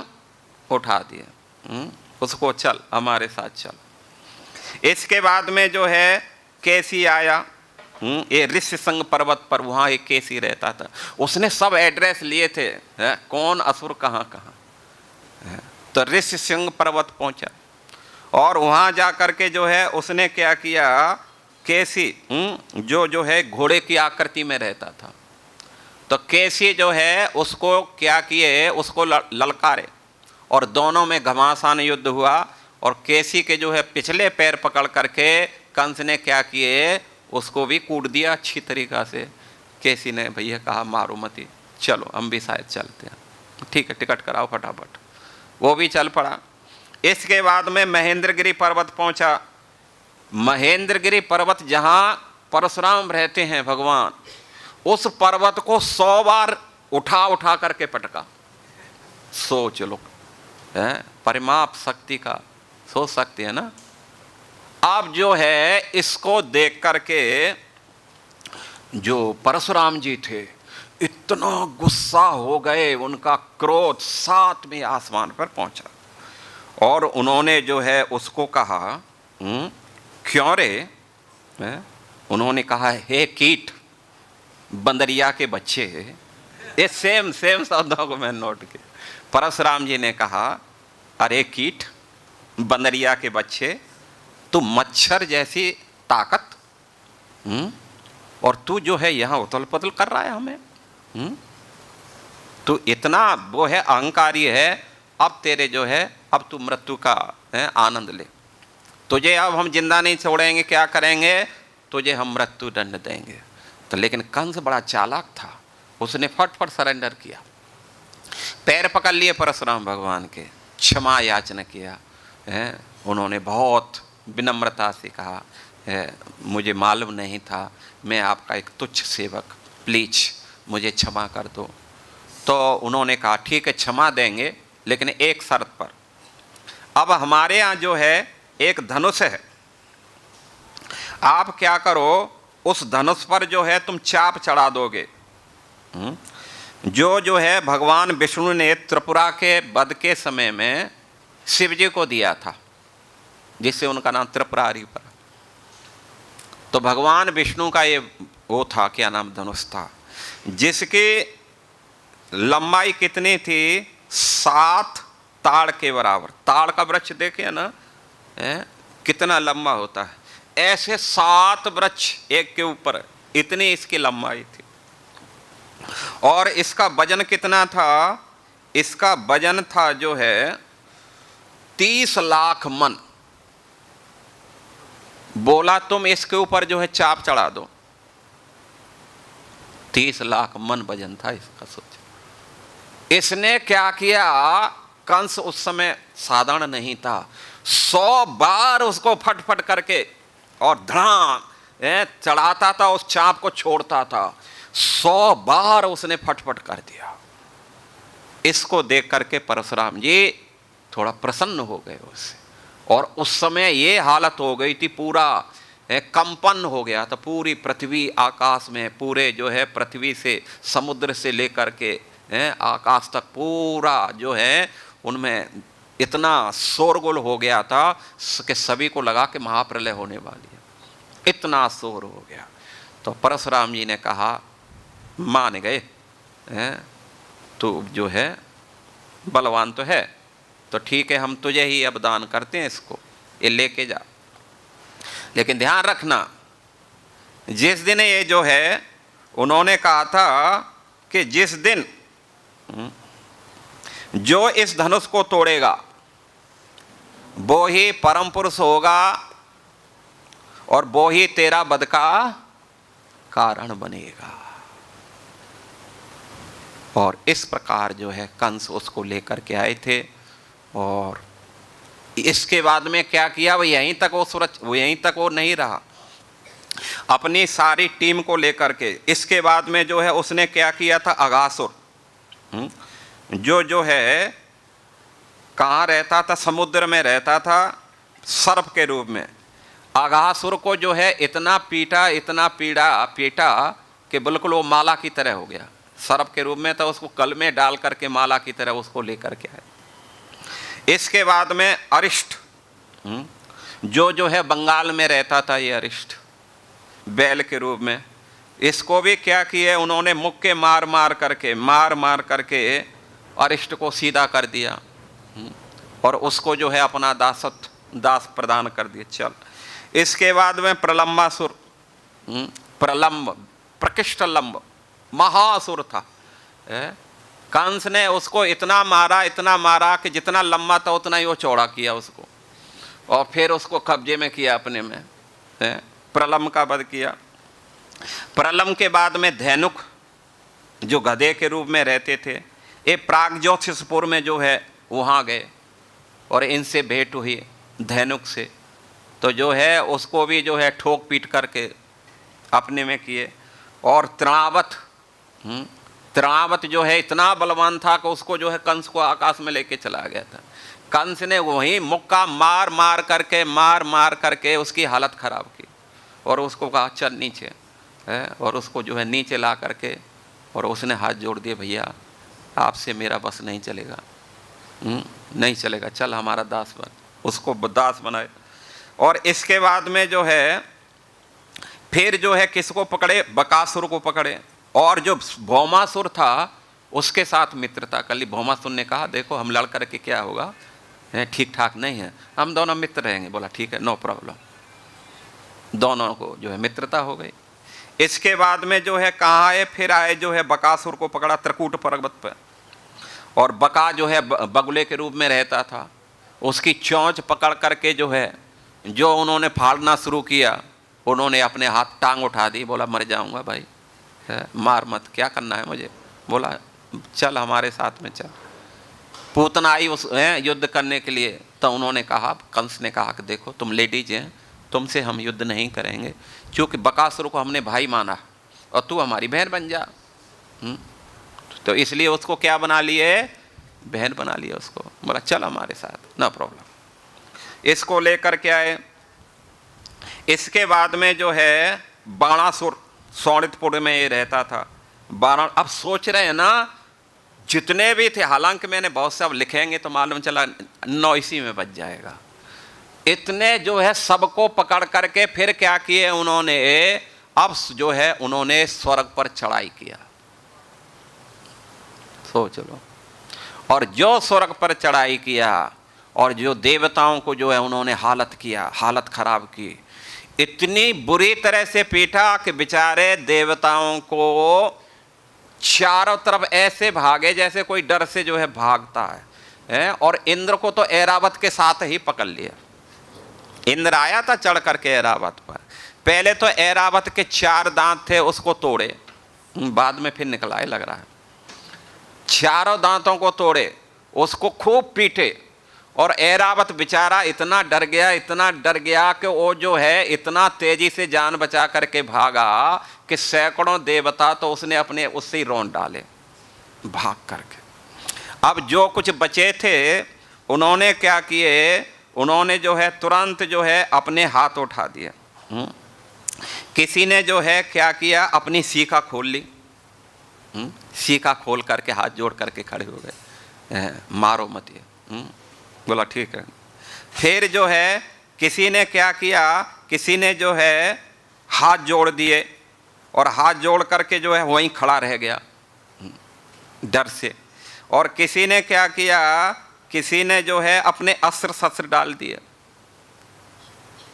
उठा दिया, उसको चल हमारे साथ चल। इसके बाद में जो है केसी आया, ये ऋष्यशृंग पर्वत पर, वहाँ एक केसी रहता था। उसने सब एड्रेस लिए थे, कौन असुर कहाँ कहाँ। तो ऋष्यशृंग पर्वत पहुँचा और वहाँ जा करके जो है उसने क्या किया, केसी जो है घोड़े की आकृति में रहता था। तो केसी जो है उसको क्या किए, उसको ललकारे और दोनों में घमासान युद्ध हुआ। और केसी के जो है पिछले पैर पकड़ करके कंस ने क्या किए, उसको भी कूट दिया अच्छी तरीक़ा से। केसी ने भैया कहा मारो मती, चलो हम भी शायद चलते हैं। ठीक है, टिकट कराओ फटाफट। वो भी चल पड़ा। इसके बाद में महेंद्रगिरी पर्वत पहुंचा। महेंद्रगिरी पर्वत जहाँ परशुराम रहते हैं भगवान, उस पर्वत को 100 बार उठा उठा करके पटका। सोच लो, परिमाप शक्ति का सोच सकते हैं ना। अब जो है इसको देख करके जो परशुराम जी थे इतना गुस्सा हो गए, उनका क्रोध 7वें आसमान पर पहुंचा और उन्होंने जो है उसको कहा, क्यों रे? उन्होंने कहा हे कीट, बंदरिया के बच्चे। ये सेम शब्दों को मैं नोट किया। परशुराम जी ने कहा अरे कीट, बंदरिया के बच्चे, तू मच्छर जैसी ताकत, और तू जो है यहाँ उथल पुथल कर रहा है हमें। तू इतना वो है अहंकारी है। अब तेरे जो है, अब तू मृत्यु का आनंद ले। तुझे अब हम जिंदा नहीं छोड़ेंगे, क्या करेंगे, तुझे हम मृत्यु दंड देंगे। तो लेकिन कंस बड़ा चालाक था, उसने फट सरेंडर किया, पैर पकड़ लिए परशुराम भगवान के, क्षमा याचना किया है। उन्होंने बहुत विनम्रता से कहा मुझे मालूम नहीं था, मैं आपका एक तुच्छ सेवक, प्लीज मुझे क्षमा कर दो। तो उन्होंने कहा ठीक है क्षमा देंगे, लेकिन एक शर्त पर। अब हमारे यहाँ जो है एक धनुष है, आप क्या करो, उस धनुष पर जो है तुम चाप चढ़ा दोगे, जो है भगवान विष्णु ने त्रिपुरा के वध के समय में शिव जी को दिया था, जिससे उनका नाम त्रिपुरारी पड़ा। तो भगवान विष्णु का ये वो था, क्या नाम, धनुष था, जिसकी लंबाई कितनी थी, 7 ताड़ के बराबर। ताड़ का वृक्ष देखे ना, कितना लंबा होता है, ऐसे 7 वृक्ष एक के ऊपर, इतनी इसकी लंबाई थी। और इसका वजन कितना था, इसका वजन था जो है 30 लाख मन। बोला तुम इसके ऊपर जो है चाप चढ़ा दो, 30 लाख मन वजन था इसका। सोच इसने क्या किया, कंस उस समय साधारण नहीं था, 100 बार उसको फट करके और धड़ाम चढ़ाता था, उस चाप को छोड़ता था। 100 बार उसने फट कर दिया। इसको देख करके परशुराम जी थोड़ा प्रसन्न हो गए उससे। और उस समय ये हालत हो गई थी, पूरा कंपन हो गया था पूरी पृथ्वी, आकाश में पूरे जो है पृथ्वी से समुद्र से लेकर के आकाश तक पूरा जो है उनमें इतना शोरगुल हो गया था कि सभी को लगा कि महाप्रलय होने वाली है, इतना शोर हो गया। तो परशुराम जी ने कहा मान गए, तू जो है बलवान तो है, तो ठीक है हम तुझे ही अब दान करते हैं, इसको ये लेके जा। लेकिन ध्यान रखना, जिस दिन ये जो है उन्होंने कहा था कि जिस दिन जो इस धनुष को तोड़ेगा वो ही परम पुरुष होगा और वो ही तेरा वध का कारण बनेगा। और इस प्रकार जो है कंस उसको लेकर के आए थे। और इसके बाद में क्या किया, वो यहीं तक वो नहीं रहा, अपनी सारी टीम को लेकर के। इसके बाद में जो है उसने क्या किया था, अघासुर जो है कहाँ रहता था, समुद्र में रहता था सर्प के रूप में। अघासुर को जो है इतना पीटा कि बिल्कुल वो माला की तरह हो गया। सर्प के रूप में था, उसको कल में डाल करके माला की तरह उसको लेकर के आए। इसके बाद में अरिष्ट जो है बंगाल में रहता था, ये अरिष्ट बैल के रूप में, इसको भी क्या किए उन्होंने, मुक्के मार मार करके अरिष्ट को सीधा कर दिया और उसको जो है अपना दास प्रदान कर दिया। चल, इसके बाद में प्रलंबासुर, प्रकृष्टलंब महासुर था। कंस ने उसको इतना मारा कि जितना लंबा था उतना ही वो चौड़ा किया उसको, और फिर उसको कब्जे में किया अपने में, प्रलंब का वध किया। प्रलंब के बाद में धैनुक जो गधे के रूप में रहते थे, ये प्रागज्योतिषपुर में जो है वहाँ गए और इनसे भेंट हुई धैनुक से, तो जो है उसको भी जो है ठोक पीट करके अपने में किए। और तृणावत जो है इतना बलवान था कि उसको जो है कंस को आकाश में लेके चला गया था। कंस ने वहीं मुक्का मार करके उसकी हालत खराब की और उसको कहा चल नीचे, और उसको जो है नीचे ला करके और उसने हाथ जोड़ दिए, भैया आपसे मेरा बस नहीं चलेगा, नहीं चलेगा, चल हमारा दास बन। उसको दास बनाए। और इसके बाद में जो है फिर जो है किसको पकड़े, बकासुर को पकड़े। और जो भौमासुर था उसके साथ मित्रता कर ली। भौमासुर ने कहा देखो हम लड़ करके क्या होगा, ठीक ठाक नहीं है, हम दोनों मित्र रहेंगे। बोला ठीक है, नो प्रॉब्लम। दोनों को जो है मित्रता हो गई। इसके बाद में जो है कहाँ आए, फिर आए जो है बकासुर को पकड़ा त्रिकूट पर्वत पर। और बका जो है बगुले के रूप में रहता था, उसकी चोंच पकड़ करके जो है जो उन्होंने फाड़ना शुरू किया, उन्होंने अपने हाथ टांग उठा दी। बोला मर जाऊंगा भाई, मार मत, क्या करना है मुझे। बोला चल हमारे साथ में चल। पूतना आई उस युद्ध करने के लिए, तो उन्होंने कहा, कंस ने कहा कि देखो तुम लेडीज हैं, तुमसे हम युद्ध नहीं करेंगे, क्योंकि बकासुर को हमने भाई माना और तू हमारी बहन बन जा। तो इसलिए उसको क्या बना लिए, बहन बना लिया उसको। बोला चल हमारे साथ, नो प्रॉब्लम। इसको लेकर के आए। इसके बाद में जो है बाणासुर, सोनितपुर में ये रहता था। अब सोच रहे हैं ना जितने भी थे, हालांकि मैंने बहुत से अब लिखेंगे तो मालूम चला 9 इसी में बच जाएगा। इतने जो है सबको पकड़ करके फिर क्या किए उन्होंने, अब जो है उन्होंने स्वर्ग पर चढ़ाई किया। सोच लो। और जो स्वर्ग पर चढ़ाई किया और जो देवताओं को जो है उन्होंने हालत खराब की, इतनी बुरी तरह से पीटा कि बेचारे देवताओं को चारों तरफ ऐसे भागे जैसे कोई डर से जो है भागता है। और इंद्र को तो ऐरावत के साथ ही पकड़ लिया। इंद्र आया था चढ़ करके ऐरावत पर। पहले तो ऐरावत के 4 दांत थे, उसको तोड़े, बाद में फिर निकलाए लग रहा है। 4 दांतों को तोड़े, उसको खूब पीटे। और ऐरावत बेचारा इतना डर गया कि वो जो है इतना तेजी से जान बचा करके भागा कि सैकड़ों देवता तो उसने अपने उससे ही रौंद डाले भाग करके। अब जो कुछ बचे थे उन्होंने क्या किए, उन्होंने जो है तुरंत जो है अपने हाथ उठा दिए। किसी ने जो है क्या किया, अपनी सीखा खोल ली, सीखा खोल करके हाथ जोड़ करके खड़े हो गए, मारो मत ये। बोला ठीक है। फिर जो है किसी ने क्या किया, किसी ने जो है हाथ जोड़ दिए और हाथ जोड़ करके जो है वहीं खड़ा रह गया डर से। और किसी ने क्या किया, किसी ने जो है अपने अस्त्र शस्त्र डाल दिए,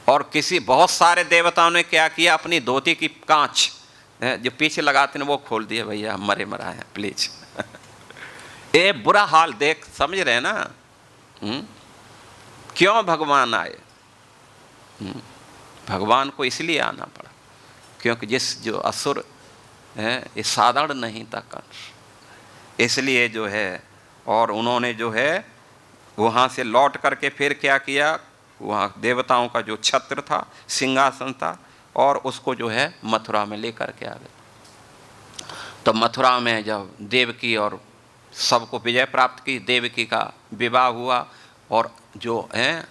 और किसी बहुत सारे देवताओं ने क्या किया, अपनी धोती की कांच जो पीछे लगाते हैं वो खोल दिए, भैया मरे मरा है प्लीज। ये बुरा हाल देख समझ रहे हैं ना। क्यों भगवान आए? भगवान को इसलिए आना पड़ा क्योंकि जो असुर है ये साधारण नहीं था कंस, इसलिए जो है। और उन्होंने जो है वहाँ से लौट करके फिर क्या किया, वहाँ देवताओं का जो छत्र था, सिंहासन था, और उसको जो है मथुरा में लेकर के आ गए। तो मथुरा में जब देवकी और सबको विजय प्राप्त की, देवकी का विवाह हुआ, और जो है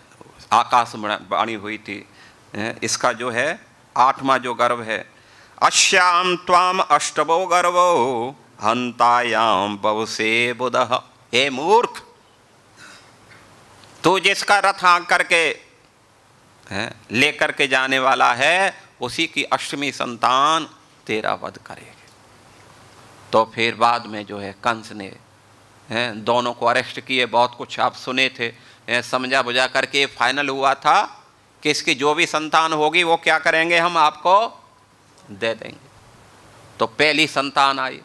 आकाशवाणी हुई थी, इसका जो है 8वां जो गर्व है, अश्याम त्वाम अष्टवो गर्वो हंतायाम बहुसे बुधः। हे मूर्ख, तू जिसका रथ आंक करके लेकर के जाने वाला है, उसी की 8वीं संतान तेरा वध करेगी। तो फिर बाद में जो है कंस ने दोनों को अरेस्ट किए। बहुत कुछ आप सुने थे, समझा बुझा करके फाइनल हुआ था कि इसकी जो भी संतान होगी वो क्या करेंगे, हम आपको दे देंगे। तो पहली संतान आई,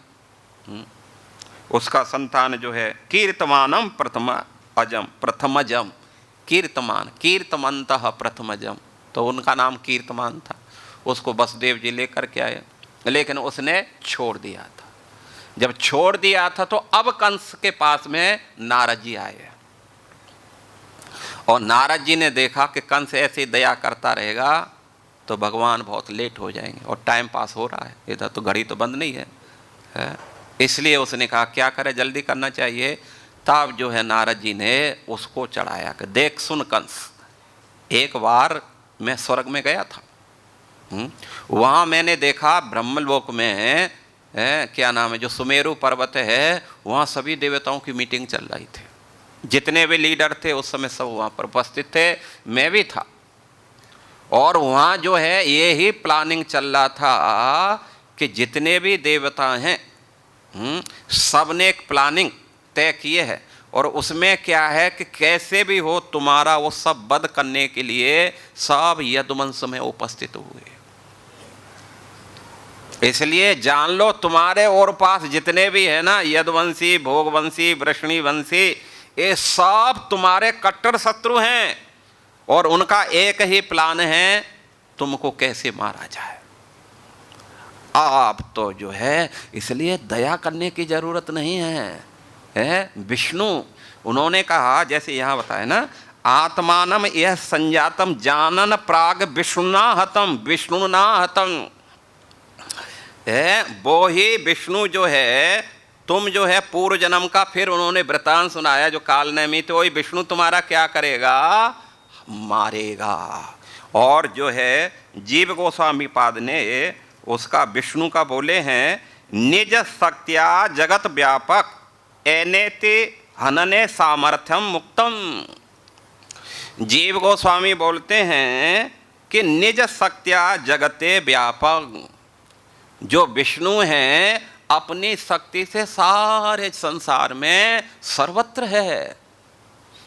उसका संतान जो है कीर्तमानम प्रथमजम, कीर्तमान कीर्तमंतः प्रथमजम, तो उनका नाम कीर्तमान था। उसको वसुदेव जी लेकर के आए, लेकिन उसने छोड़ दिया था। जब छोड़ दिया था तो अब कंस के पास में नारद जी आए, और नारद जी ने देखा कि कंस ऐसे दया करता रहेगा तो भगवान बहुत लेट हो जाएंगे, और टाइम पास हो रहा है, इधर तो घड़ी तो बंद नहीं है। इसलिए उसने कहा क्या करे, जल्दी करना चाहिए। तब जो है नारद जी ने उसको चढ़ाया कि देख सुन कंस, एक बार मैं स्वर्ग में गया था, वहाँ मैंने देखा ब्रह्मलोक में क्या नाम है, जो सुमेरु पर्वत है, वहाँ सभी देवताओं की मीटिंग चल रही थी। जितने भी लीडर थे उस समय सब वहाँ पर उपस्थित थे, मैं भी था। और वहाँ जो है ये ही प्लानिंग चल रहा था कि जितने भी देवता हैं सब ने एक प्लानिंग तय किए है, और उसमें क्या है कि कैसे भी हो तुम्हारा वो सब वध करने के लिए सब यदुवंश में उपस्थित हुए। इसलिए जान लो तुम्हारे और पास जितने भी है ना, यदुवंशी, भोगवंशी, वृषणी वंशी, ये सब तुम्हारे कट्टर शत्रु हैं, और उनका एक ही प्लान है तुमको कैसे मारा जाए। आप तो जो है इसलिए दया करने की जरूरत नहीं है। विष्णु उन्होंने कहा, जैसे यहाँ बताया ना, आत्मानम यह संजातम जानन प्राग विष्णुना हतम, विष्णुना हतम। वो ही विष्णु जो है, तुम जो है पूर्व जन्म का फिर उन्होंने वृतांत सुनाया जो काल नेमी, तो वही विष्णु तुम्हारा क्या करेगा, मारेगा। और जो है जीव गोस्वामी पाद ने उसका विष्णु का बोले हैं, निज शक्त्या जगत व्यापक एनेति हनने सामर्थ्यम मुक्तम। जीव गोस्वामी बोलते हैं कि निज शक्त्या जगते व्यापक, जो विष्णु हैं अपनी शक्ति से सारे संसार में सर्वत्र है।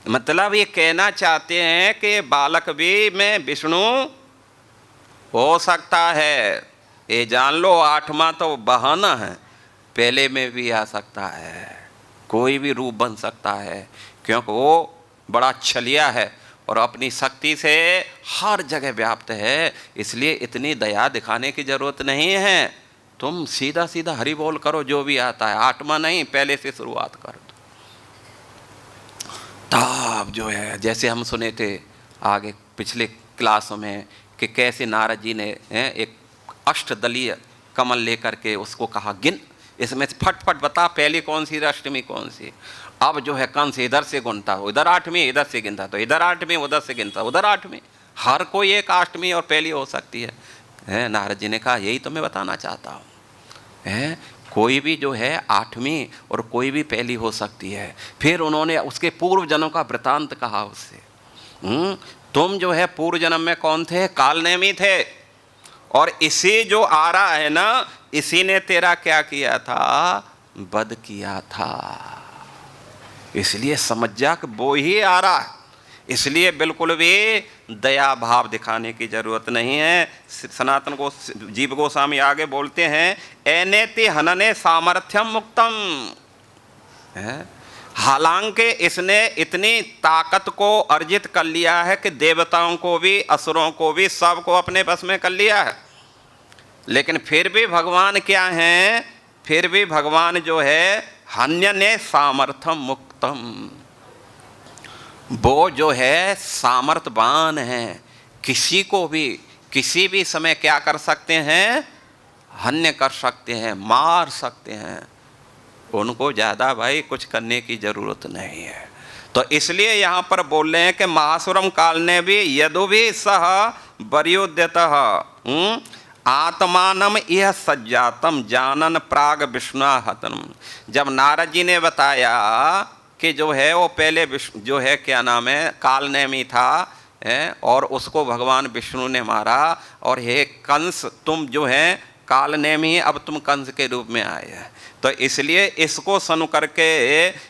मतलब ये कहना चाहते हैं कि बालक भी में विष्णु हो सकता है। ये जान लो 8वां तो बहाना है, पहले में भी आ सकता है, कोई भी रूप बन सकता है, क्योंकि वो बड़ा छलिया है और अपनी शक्ति से हर जगह व्याप्त है। इसलिए इतनी दया दिखाने की जरूरत नहीं है, तुम सीधा सीधा हरि बोल करो, जो भी आता है। 8वां नहीं, पहले से शुरुआत कर दो। तब जो है जैसे हम सुने थे आगे पिछले क्लासों में कि कैसे नारद जी ने एक अष्टदलीय कमल लेकर के उसको कहा गिन, इसमें फटफट बता पहली कौन सी, अष्टमी कौन सी। अब जो है कंस इधर से गिनता, उधर 8वीं, इधर से गिनता, तो इधर 8वीं, उधर से गिनता, उधर 8वीं। हर कोई एक 8वीं और पहली हो सकती है। नारद जी ने कहा यही तो मैं बताना चाहता हूँ, कोई भी जो है 8वीं और कोई भी पहली हो सकती है। फिर उन्होंने उसके पूर्व जन्म का वृतांत कहा उससे, तुम जो है पूर्व जन्म में कौन थे, काल नेमी थे, और इसी जो आ रहा है ना, इसी ने तेरा क्या किया था, वध किया था। इसलिए समझ जा कि वो ही आ रहा है। इसलिए बिल्कुल भी दया भाव दिखाने की जरूरत नहीं है। सनातन को जीव गोस्वामी आगे बोलते हैं, एनेति हनने सामर्थ्यम मुक्तम है। हालांकि इसने इतनी ताकत को अर्जित कर लिया है कि देवताओं को भी, असुरों को भी, सबको अपने बस में कर लिया है। लेकिन फिर भी भगवान क्या हैं, फिर भी भगवान जो है हन्यने सामर्थ्यम मुक्तम, वो जो है सामर्थ्यवान है, किसी को भी किसी भी समय क्या कर सकते हैं, हन्य कर सकते हैं, मार सकते हैं। उनको ज़्यादा भाई कुछ करने की ज़रूरत नहीं है। तो इसलिए यहाँ पर बोल रहे हैं कि महासुरम काल ने भी यदु भी सह वर्योद्यतः आत्मानम यह सज्जातम जानन प्राग विष्णुहतम। जब नारद जी ने बताया कि जो है वो पहले जो है क्या नाम है, कालनेमी था और उसको भगवान विष्णु ने मारा, और हे कंस तुम जो है कालनेमी, अब तुम कंस के रूप में आए हैं। तो इसलिए इसको सुन करके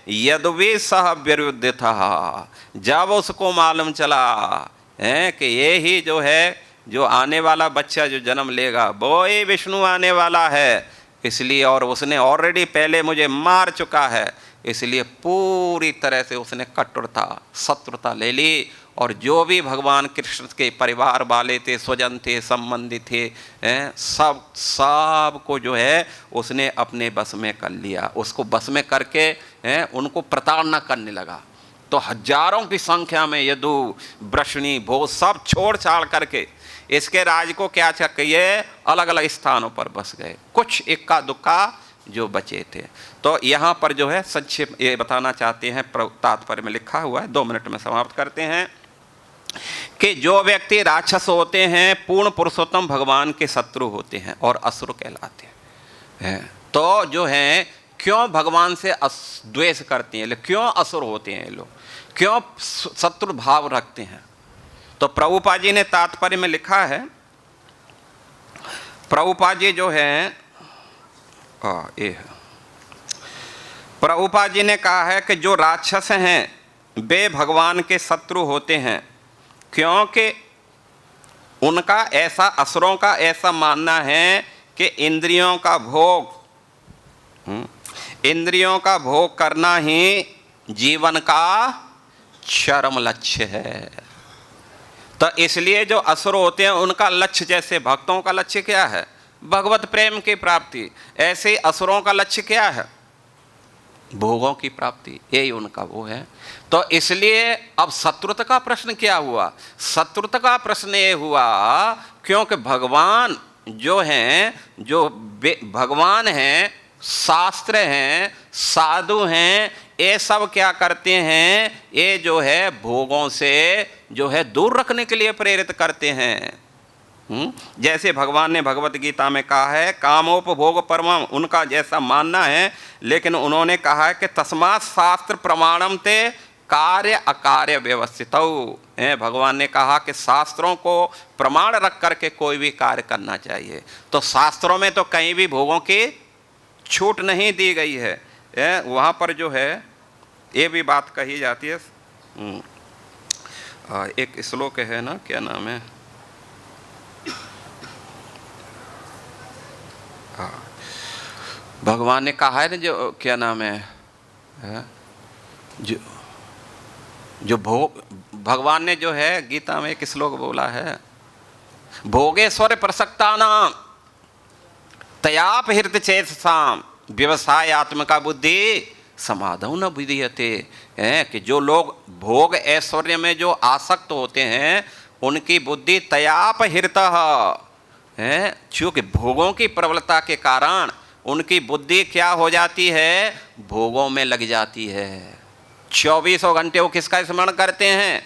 यद्वी सह विरुद्ध था, जब उसको मालूम चला है कि ये ही जो है जो आने वाला बच्चा जो जन्म लेगा वो ही विष्णु आने वाला है, इसलिए और उसने ऑलरेडी पहले मुझे मार चुका है, इसलिए पूरी तरह से उसने कठोरता शत्रुता ले ली। और जो भी भगवान कृष्ण के परिवार वाले थे, स्वजन थे, संबंधी थे, सब को जो है उसने अपने बस में कर लिया। उसको बस में करके उनको प्रताड़ना करने लगा। तो हजारों की संख्या में यदु, वृष्णि, भोज सब छोड़ छाड़ करके इसके राज को क्या किए, अलग अलग स्थानों पर बस गए। कुछ इक्का दुक्का जो बचे थे। तो यहाँ पर जो है संक्षेप ये बताना चाहते हैं, तात्पर्य में लिखा हुआ है, 2 मिनट में समाप्त करते हैं कि जो व्यक्ति राक्षस होते हैं पूर्ण पुरुषोत्तम भगवान के शत्रु होते हैं और असुर कहलाते हैं। तो जो है क्यों भगवान से द्वेष करते हैं, क्यों असुर होते हैं ये लोग, क्यों शत्रु भाव रखते हैं? तो प्रभुपाद जी ने तात्पर्य में लिखा है, प्रभुपाद जी जो है प्रभुपाद जी ने कहा है कि जो राक्षस हैं वे भगवान के शत्रु होते हैं, क्योंकि उनका ऐसा, असुरों का ऐसा मानना है कि इंद्रियों का भोग करना ही जीवन का चरम लक्ष्य है। तो इसलिए जो असुर होते हैं उनका लक्ष्य, जैसे भक्तों का लक्ष्य क्या है, भगवत प्रेम की प्राप्ति, ऐसे असुरों का लक्ष्य क्या है, भोगों की प्राप्ति, यही उनका वो है। तो इसलिए अब शत्रुता का प्रश्न क्या हुआ, शत्रुता का प्रश्न ये हुआ क्योंकि भगवान जो हैं, जो भगवान हैं, शास्त्र हैं, साधु हैं, ये सब क्या करते हैं, ये जो है भोगों से जो है दूर रखने के लिए प्रेरित करते हैं। जैसे भगवान ने भगवत गीता में कहा है कामोपभोग परमम, उनका जैसा मानना है, लेकिन उन्होंने कहा है कि तस्मात् शास्त्र प्रमाणम ते कार्य अकार्य व्यवस्थित। भगवान ने कहा कि शास्त्रों को प्रमाण रख करके कोई भी कार्य करना चाहिए। तो शास्त्रों में तो कहीं भी भोगों की छूट नहीं दी गई है। वहाँ पर जो है ये भी बात कही जाती है। एक श्लोक है ना, क्या नाम है, भगवान ने कहा है ना, जो क्या नाम है, जो भोग, भगवान ने जो है गीता में एक श्लोक बोला है, भोगेश्वर प्रसक्तानाम तयाप हृत चेतसाम व्यवसायात्मका बुद्धि समाधौ न विधीयते। कि जो लोग भोग ऐश्वर्य में जो आसक्त होते हैं उनकी बुद्धि तयाप हृत है, क्योंकि भोगों की प्रबलता के कारण उनकी बुद्धि क्या हो जाती है, भोगों में लग जाती है। 24 घंटे वो किसका स्मरण करते हैं,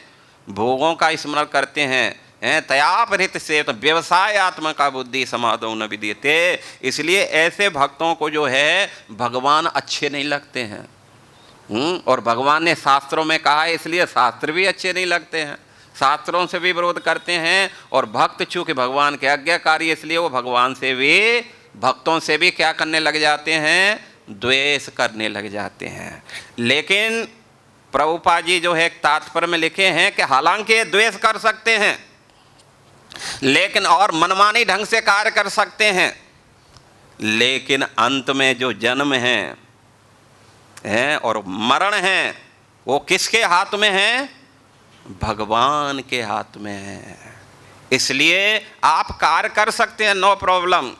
भोगों का स्मरण करते हैं। तयाप हृत से तो व्यवसाय आत्मा का बुद्धि समाधौ न विधीयते। इसलिए ऐसे भक्तों को जो है भगवान अच्छे नहीं लगते हैं। और भगवान ने शास्त्रों में कहा है, इसलिए शास्त्र भी अच्छे नहीं लगते हैं। शास्त्रों से भी विरोध करते हैं, और भक्त चूंकि भगवान के आज्ञाकारी इसलिए वो भगवान से भी, भक्तों से भी क्या करने लग जाते हैं, द्वेष करने लग जाते हैं। लेकिन प्रभुपाद जी जो है एक तात्पर्य में लिखे हैं कि हालांकि ये द्वेष कर सकते हैं, लेकिन और मनमानी ढंग से कार्य कर सकते हैं, लेकिन अंत में जो जन्म है और मरण है वो किसके हाथ में है, भगवान के हाथ में है। इसलिए आप कार्य कर सकते हैं, नो प्रॉब्लम,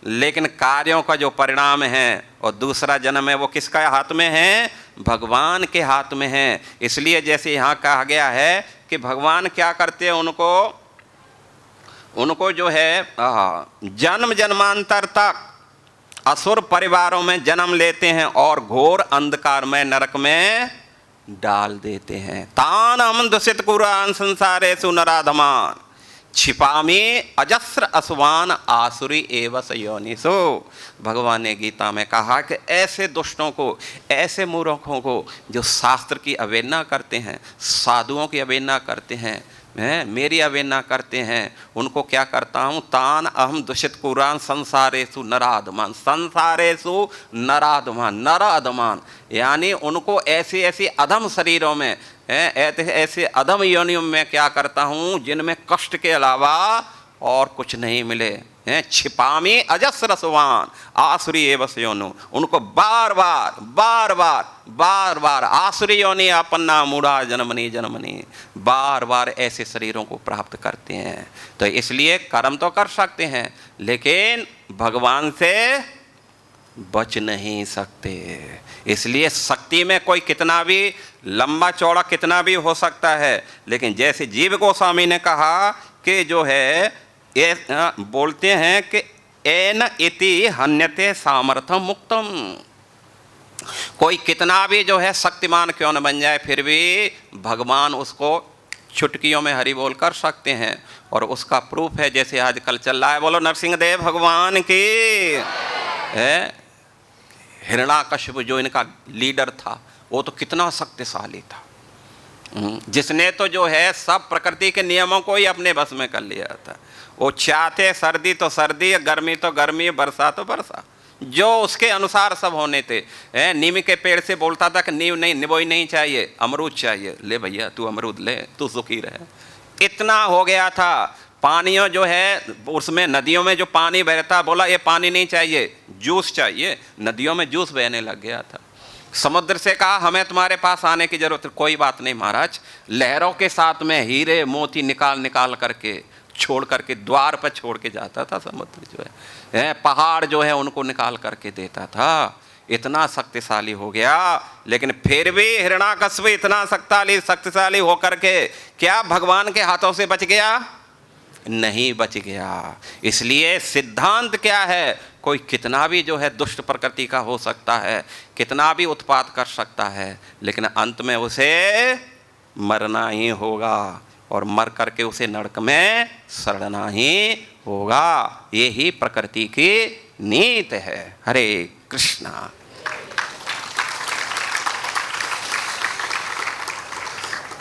लेकिन कार्यों का जो परिणाम है और दूसरा जन्म है वो किसका हाथ में है, भगवान के हाथ में है। इसलिए जैसे यहाँ कहा गया है कि भगवान क्या करते हैं, उनको जो है जन्म जन्मांतर तक असुर परिवारों में जन्म लेते हैं और घोर अंधकार में नरक में डाल देते हैं। तान हम दुषित कुरान संसारेषु नराधमान छिपामी अजस्र असुवान आसुरी एवं योनिषु। भगवान ने गीता में कहा कि ऐसे दुष्टों को, ऐसे मूर्खों को जो शास्त्र की अवहेलना करते हैं, साधुओं की अवहेलना करते हैं, मेरी अवहेलना करते हैं, उनको क्या करता हूँ, तान अहम दुषित कुरान संसारेषु नराधमान, संसारेषु नराधमान, नराधमान यानी उनको ऐसे ऐसे अधम शरीरों में, ऐसे अधम योनियों में क्या करता हूँ जिनमें कष्ट के अलावा और कुछ नहीं मिले। छिपामी अजस्र सुवान आसुरी एवं योनु, उनको बार बार बार बार बार बार आसुरी योनि अपन्ना मूढ़ा जन्मनी जन्मनी, बार बार ऐसे शरीरों को प्राप्त करते हैं। तो इसलिए कर्म तो कर सकते हैं, लेकिन भगवान से बच नहीं सकते। इसलिए शक्ति में कोई कितना भी लंबा चौड़ा कितना भी हो सकता है, लेकिन जैसे जीव गोस्वामी ने कहा कि जो है ये बोलते हैं कि एन इति हन्यते सामर्थ्यम मुक्तम, कोई कितना भी जो है शक्तिमान क्यों न बन जाए, फिर भी भगवान उसको चुटकियों में हरि बोल कर सकते हैं। और उसका प्रूफ है जैसे आजकल चल रहा है, बोलो नरसिंहदेव भगवान की। हिरण्याकश्यप जो इनका लीडर था वो तो कितना शक्तिशाली था, जिसने तो जो है सब प्रकृति के नियमों को ही अपने बस में कर लिया था। वो चाहते सर्दी तो सर्दी, गर्मी तो गर्मी, बरसा तो बरसा, जो उसके अनुसार सब होने थे। नीम के पेड़ से बोलता था कि नीम नहीं, निबोई नहीं चाहिए, अमरूद चाहिए, ले भैया तू अमरूद ले, तू सुखी रहे। इतना हो गया था। पानियों जो है उसमें नदियों में जो पानी बहता, बोला ये पानी नहीं चाहिए, जूस चाहिए, नदियों में जूस बहने लग गया था। समुद्र से कहा हमें तुम्हारे पास आने की जरूरत, कोई बात नहीं महाराज। लहरों के साथ में हीरे मोती निकाल निकाल करके छोड़ करके द्वार पर छोड़ के जाता था समुद्र जो है, पहाड़ जो है उनको निकाल करके देता था। इतना शक्तिशाली हो गया, लेकिन फिर भी हिरण्याकश्यप इतना शक्तिशाली होकर के क्या भगवान के हाथों से बच गया? नहीं बच गया। इसलिए सिद्धांत क्या है, कोई कितना भी जो है दुष्ट प्रकृति का हो सकता है, कितना भी उत्पात कर सकता है, लेकिन अंत में उसे मरना ही होगा और मर करके उसे नरक में सड़ना ही होगा। ये ही प्रकृति की नीति है। हरे कृष्णा।